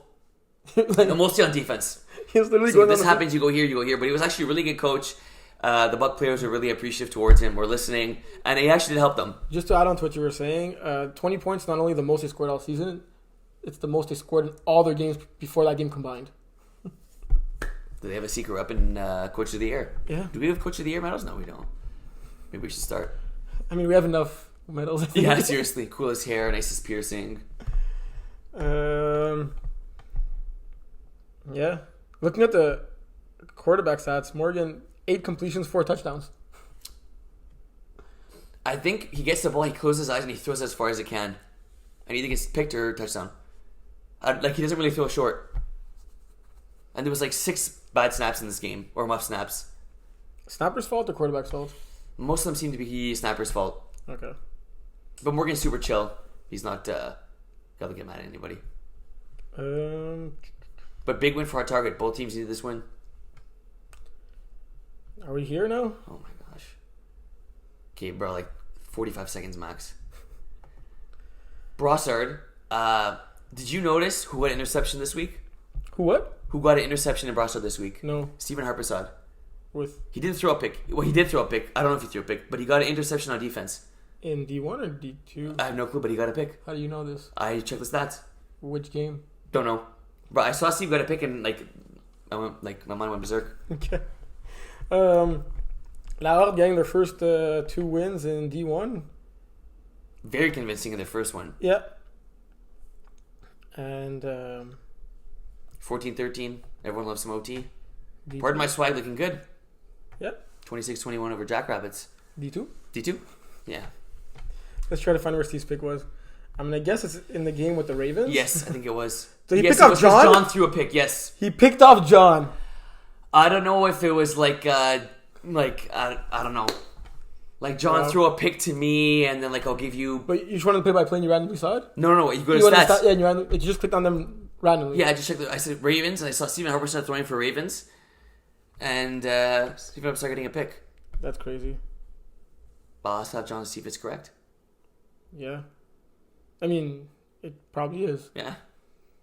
Like, No, mostly on defense. He was literally So going if this on the happens, you go here. But he was actually a really good coach. The Buck players were really appreciative towards him, were listening, and he actually did help them. Just to add on to what you were saying, 20 points, not only the most they scored all season, it's the most they scored in all their games before that game combined. Do they have a secret weapon, Coach of the Year? Yeah. Do we have Coach of the Year medals? No, we don't. Maybe we should start. I mean, we have enough medals. I think. Yeah, seriously. Coolest hair, nicest piercing. Yeah. Looking at the quarterback stats, Morgan, 8 completions, 4 touchdowns. I think he gets the ball, he closes his eyes, and he throws as far as he can. And either gets picked or touchdown. Like, he doesn't really throw short. And there was like 6 bad snaps in this game, or muff snaps. Snapper's fault or quarterback's fault? Most of them seem to be Snapper's fault. Okay. But Morgan's super chill. He's not gonna get mad at anybody. But big win for our target. Both teams needed this win. Are we here now? Oh my gosh. Okay, bro, like 45 seconds max. Brossard, did you notice who got an interception this week? Who what? Who got an interception in Brossard this week? No. Stephen Harpersad. With He didn't throw a pick. Well, he did throw a pick. I don't know if he threw a pick, but he got an interception on defense. in D1 or D2? I have no clue, but he got a pick. How do you know this? I checked the stats. Which game? Don't know. But I saw Steve got a pick and like my mind went berserk. Okay. La Horde getting their first 2 wins in D1. Very convincing in their first one. Yeah. And 14-13. Everyone loves some OT. D2. Pardon my swag, looking good. Yeah. 26-21 over Jackrabbits. D2? D2? Yeah. Let's try to find where Steve's pick was. I'm going to guess it's in the game with the Ravens. Yes, I think it was. So he yes, picked off it was 'cause John? John threw a pick, yes. He picked off John. I don't know if it was I don't know. Like John threw a pick to me and then like I'll give you... But you just wanted to play by play and you randomly saw it? No, you go to You went stats. yeah, and you just clicked on them randomly. Yeah, I just checked. I said Ravens, and I saw Stephen Harper start throwing for Ravens, and Stephen Harper started getting a pick. That's crazy. Well, I'll have John see if it's correct. Yeah. I mean, it probably is. Yeah,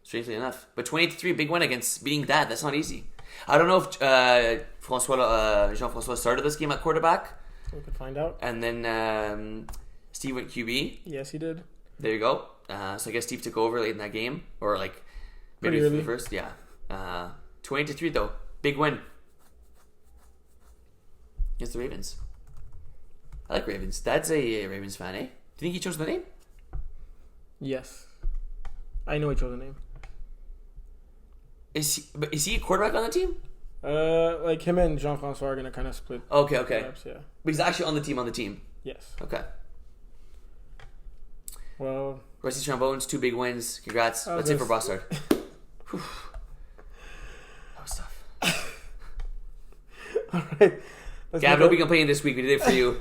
strangely enough. But 28-3, big win against beating that. That's not easy. I don't know if Jean-François started this game at quarterback. So we could find out. And then Steve went QB. Yes, he did. There you go. So I guess Steve took over late in that game, or like maybe Pretty early. the first. Yeah. 28-3 though, big win against the Ravens. I like Ravens. Dad's a Ravens fan, eh? Do you think he chose the name? Yes. I know he chose the name. Is he a quarterback on the team? Like him and Jean-François are gonna kind of split. Okay. Reps, yeah. But he's actually on the team. Yes. Okay. Well. Rusty Trombones, 2 big wins. Congrats. That's it for Brossard. That was tough. All right. Gavin, don't be complaining this week. We did it for you.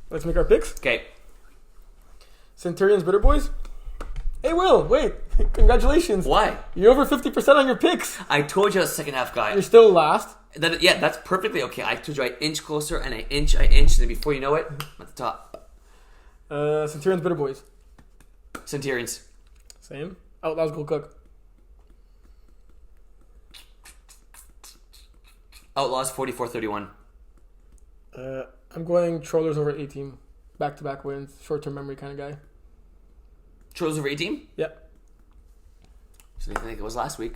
Let's make our picks. Okay. Centurions, Bitter Boys. Hey, Will. Wait. Congratulations. Why? You're over 50% on your picks. I told you I was a second half guy. You're still last. Yeah, that's perfectly okay. I told you I inch closer and I inch, and then before you know it, I'm at the top. Centurions, Bitter Boys. Centurions. Same. Outlaws, Gold Cook. Outlaws 44-31. I'm going Trollers over 18. Back-to-back wins. Short-term memory kind of guy. Trollers over 18? Yeah. So I think it was last week.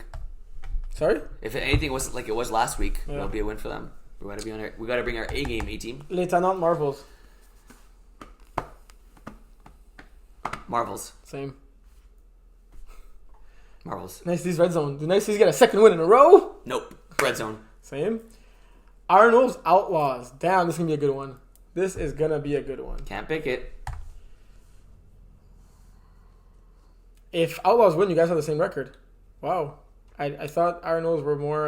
Sorry? If anything was like it was last week, Yeah. it'll be a win for them. We gotta bring our A game, A team. Lieutenant Marvels. Marvels. Same. Marvels. Nice D's Red Zone. Do Nice D's get a second win in a row? Nope. Red zone. Same. Iron Wolves Outlaws. Damn, this is going to be a good one. This is going to be a good one. Can't pick it. If Outlaws win, you guys have the same record. Wow. I thought Iron Wolves were more...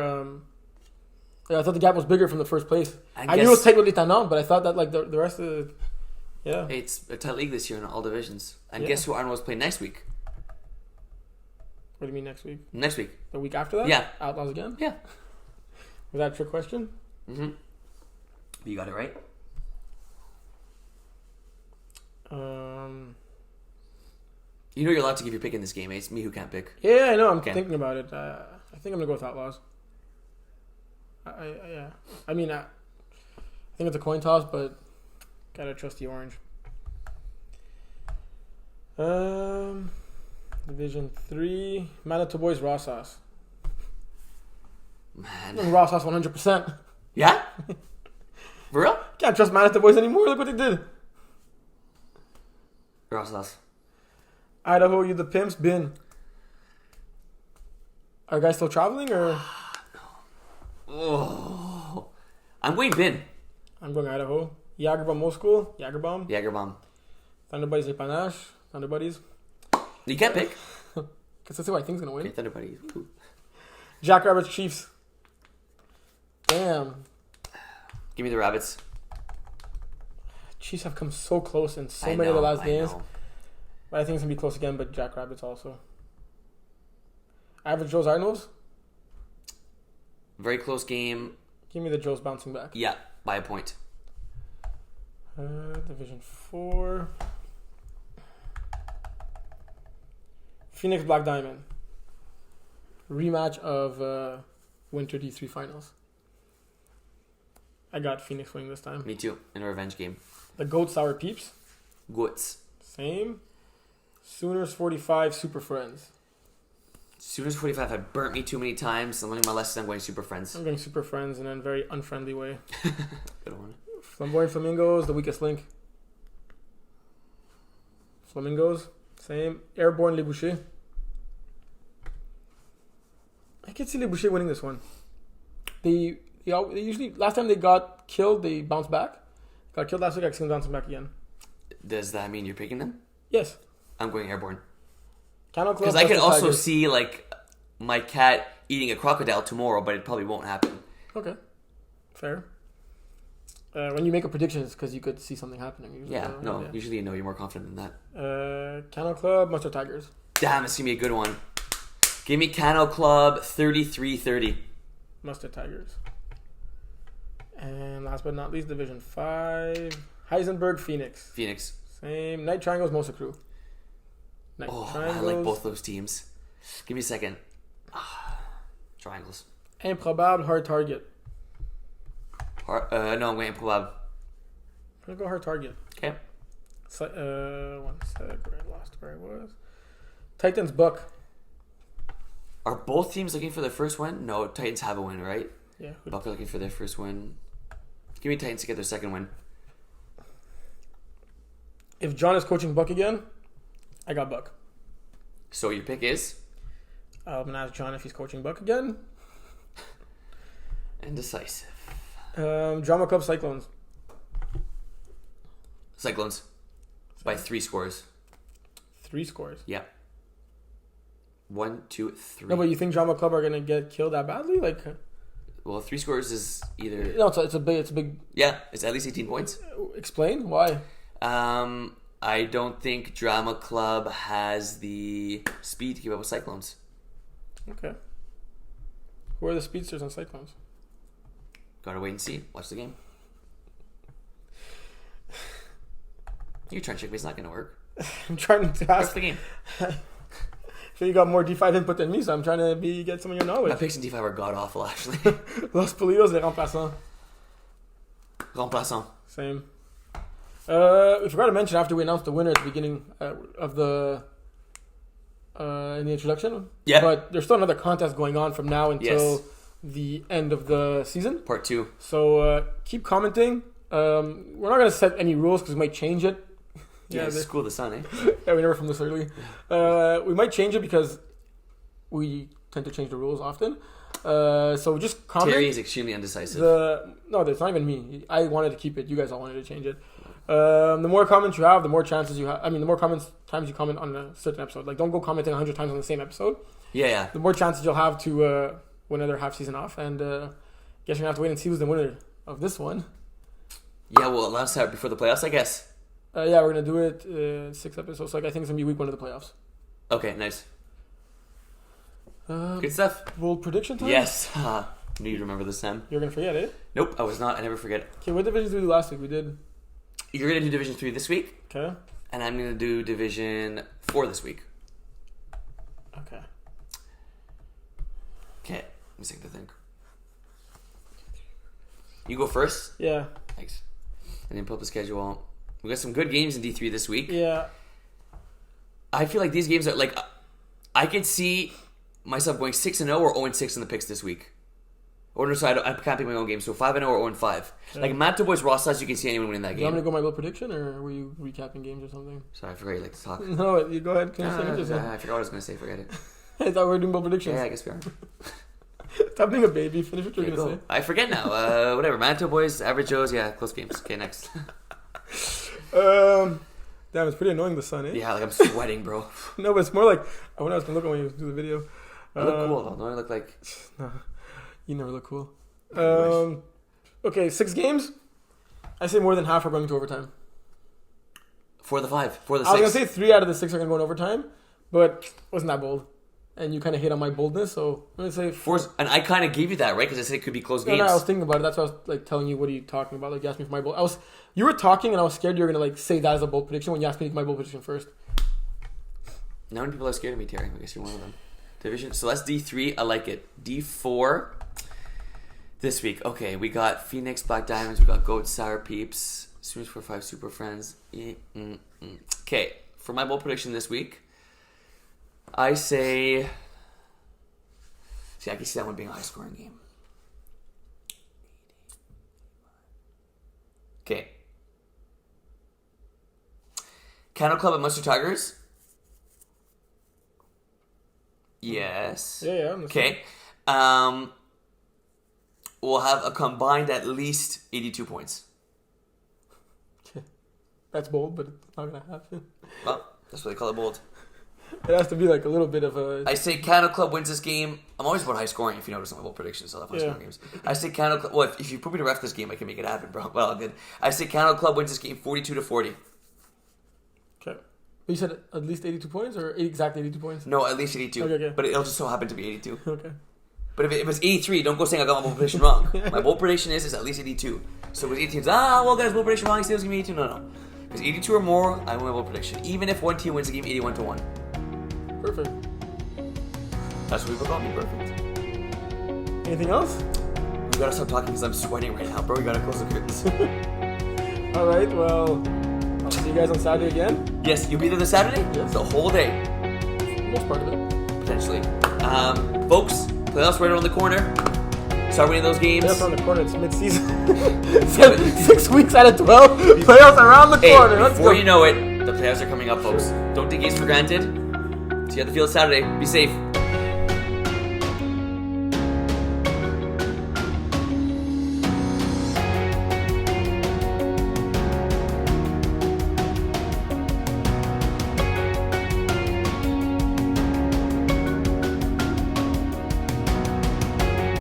I thought the gap was bigger from the first place. I knew it was tight with Lieutenant, but I thought that like the rest of the... Yeah. It's a tight league this year in all divisions. And Yeah. guess who Arnold's playing next week? What do you mean next week? Next week. The week after that? Yeah. Outlaws again? Yeah. Was that a trick question? Mm-hmm. You got it right. You know you're allowed to give your pick in this game, eh? It's me who can't pick. Yeah, I know. I'm thinking about it. I think I'm gonna go with Outlaws. Yeah. I mean, I think it's a coin toss, but gotta trust the orange. Division 3, Manitoba Boys Raw Sauce. Man. Raw Sauce 100%. Yeah? For real? Can't trust Manitoba Boys anymore. Look what they did. Raw sauce. Idaho, you the pimps. Bin. Are you guys still traveling or? Oh, I'm going bin. I'm going Idaho. Jagerbomb Old School. Jagerbomb. Jagerbomb. Thunder Buddies et Panache. Thunder Buddies. You can't pick. Because that's who I think's gonna win. Okay, Thunder Buddies. Ooh. Jackrabbits Chiefs. Damn. Give me the rabbits. Chiefs have come so close in so many of the last games. Know. But I think it's gonna be close again. But Jackrabbits also. Average Joe's Arnos. Very close game. Give me the Joes bouncing back. Yeah, by a point. Division 4. Phoenix Black Diamond. Rematch of Winter D3 Finals. I got Phoenix winning this time. Me too, in a revenge game. The Goat Sour Peeps. Goods. Same. Sooners 45 Super Friends. Sooners 45 have burnt me too many times. I'm learning my lesson. I'm going Super Friends. I'm going Super Friends in a very unfriendly way. Good one. Flamboyant Flamingos, the weakest link. Flamingos, same. Airborne Les Bouchers. I can see Les Bouchers winning this one. They usually, last time they got killed, they bounced back. Got killed last week, I can see them bouncing back again. Does that mean you're picking them? Yes. I'm going Airborne. Because I can also see like my cat eating a crocodile tomorrow, but it probably won't happen. Okay, fair. When you make a prediction, it's because you could see something happening. Usually, usually you know you're more confident than that. Cano Club, Mustard Tigers. Damn, it's gonna be a good one. Give me Cano Club 33-30. Mustard Tigers. And last but not least, Division 5, Heisenberg Phoenix. Phoenix. Same. Night Triangles, Mosa Crew. I like both those teams. Give me a second. Triangles. Improbable Hard Target. No, I'm going Improbable. I'm going to go Hard Target. Okay. One sec. I lost where I was. Titans Buck. Are both teams looking for their first win? No, Titans have a win, right? Yeah. Buck are looking for their first win. Give me Titans to get their second win. If John is coaching Buck again, I got Buck. So your pick is? I'm going to ask John if he's coaching Buck again. Indecisive. Drama Club Cyclones. Cyclones. By 3 scores. 3 scores? Yeah. 1, 2, 3. No, but you think Drama Club are going to get killed that badly? Well, 3 scores is either... No, it's a big... Yeah, it's at least 18 points. Explain? Why? I don't think Drama Club has the speed to keep up with Cyclones. Okay. Who are the speedsters on Cyclones? Gotta wait and see. Watch the game. You're trying to trick me. It's not gonna work. I'm trying to Watch ask. the game. So you got more D5 input than me, so I'm trying to get some of your knowledge. My picks in D5 are god awful, actually. Los Polidos, les remplaçants. Remplaçant. Same. We forgot to mention after we announced the winner at the beginning of the in the introduction. Yeah. But there's still another contest going on from now until the end of the season. Part 2. So keep commenting. We're not going to set any rules because we might change it. Yeah, it's cool the sun, eh? Yeah, we never from this early. We might change it because we tend to change the rules often. So just comment. Terry is extremely undecisive. No, that's not even me. I wanted to keep it. You guys all wanted to change it. The more comments you have, the more chances you have. I mean, the more times you comment on a certain episode. Like, don't go commenting 100 times on the same episode. Yeah. The more chances you'll have to win another half season off. And guess you're gonna have to wait and see who's the winner of this one. Yeah, well, let's have it before the playoffs, I guess. Yeah, we're gonna do it 6 episodes. So I think it's gonna be week 1 of the playoffs. Okay, nice. Good stuff. Bold prediction time. Yes. Knew you'd remember this time. You're going to forget, eh? Nope, I was not. I never forget. Okay, what divisions did we do last week? We did... You're going to do Division 3 this week. Okay. And I'm going to do Division 4 this week. Okay. Okay. Let me take the think. You go first? Yeah. Thanks. I didn't pull up the schedule. We got some good games in D3 this week. Yeah. I feel like these games are like... I could see myself going 6-0 or 0-6 in the picks this week. Or no, so I can't pick my own game. So 5-0 or 0-5. Okay. Like Matt Dubois Rossard, you can see anyone winning that Do game. you want me to go my bold prediction, or were you recapping games or something? Sorry, I forgot you like to talk. No, you go ahead. Can you say what you said? I forgot what I was going to say. Forget it. I thought we were doing bold predictions. Yeah, I guess we are. Stop being a baby. Finish what you're Okay, going to go. I forget now. Whatever. Manito Boys, Average Joes. Yeah, close games. Okay, next. say. Damn, it's pretty annoying, the sun, eh? Yeah, like I'm sweating, bro. No, but it's more like when I was going to look when you do the video. I look cool, though. Don't I look like... No, you never look cool. Wish. Okay, 6 games. I say more than half are going to overtime. For the 5. For the 6. I was going to say 3 out of the 6 are going to go in overtime, but wasn't that bold. And you kind of hit on my boldness, so I'm going to say... 4. And I kind of gave you that, right? Because I said it could be close games. No, I was thinking about it. That's why I was like telling you, what are you talking about? Like, you asked me for my bold... You were talking and I was scared you were going to like say that as a bold prediction when you asked me my bold prediction first. Not many people are scared of me, Terry. I guess you're one of them. Division. So that's D3. I like it. D4. This week. Okay, we got Phoenix Black Diamonds. We got Goat Sour Peeps. Swimmers for 5 Super Friends. Okay, for my bold prediction this week, I say... See, I can see that one being a high-scoring game. Okay. Candle Club at Munster Tigers. Yes. Yeah. Okay. We'll have a combined at least 82 points. Okay. That's bold, but it's not going to happen. Well, that's what they call it bold. It has to be like a little bit of a... I say Candle Club wins this game. I'm always about high scoring, if you notice on my bold predictions. I love high scoring games. I say Candle Club... Well, if you put me to ref this game, I can make it happen, bro. Well, good. I say Candle Club wins this game 42-40. Okay. You said at least 82 points or exact 82 points? No, at least 82. Okay. But it'll just so happen to be 82. Okay. But if it was 83, don't go saying I got my bold prediction wrong. My bold prediction is at least 82. So with 82, well, guys, bold prediction wrong, he still give me 82. No. Because 82 or more, I win my bold prediction. Even if one team wins the game 81-1. Perfect. That's what people call me, perfect. Anything else? We gotta stop talking because I'm sweating right now, bro. We gotta close the curtains. All right, well, I'll see you guys on Saturday again. Yes, you'll be there this Saturday? Yes. The whole day. Most part of it. Potentially. Folks, playoffs right around the corner. Start winning those games. Playoffs around the corner. It's mid-season. 6 weeks out of 12. Playoffs around the corner. Let's Before go. you know it, the playoffs are coming up, folks. Don't take games for granted. See you at the field Saturday. Be safe.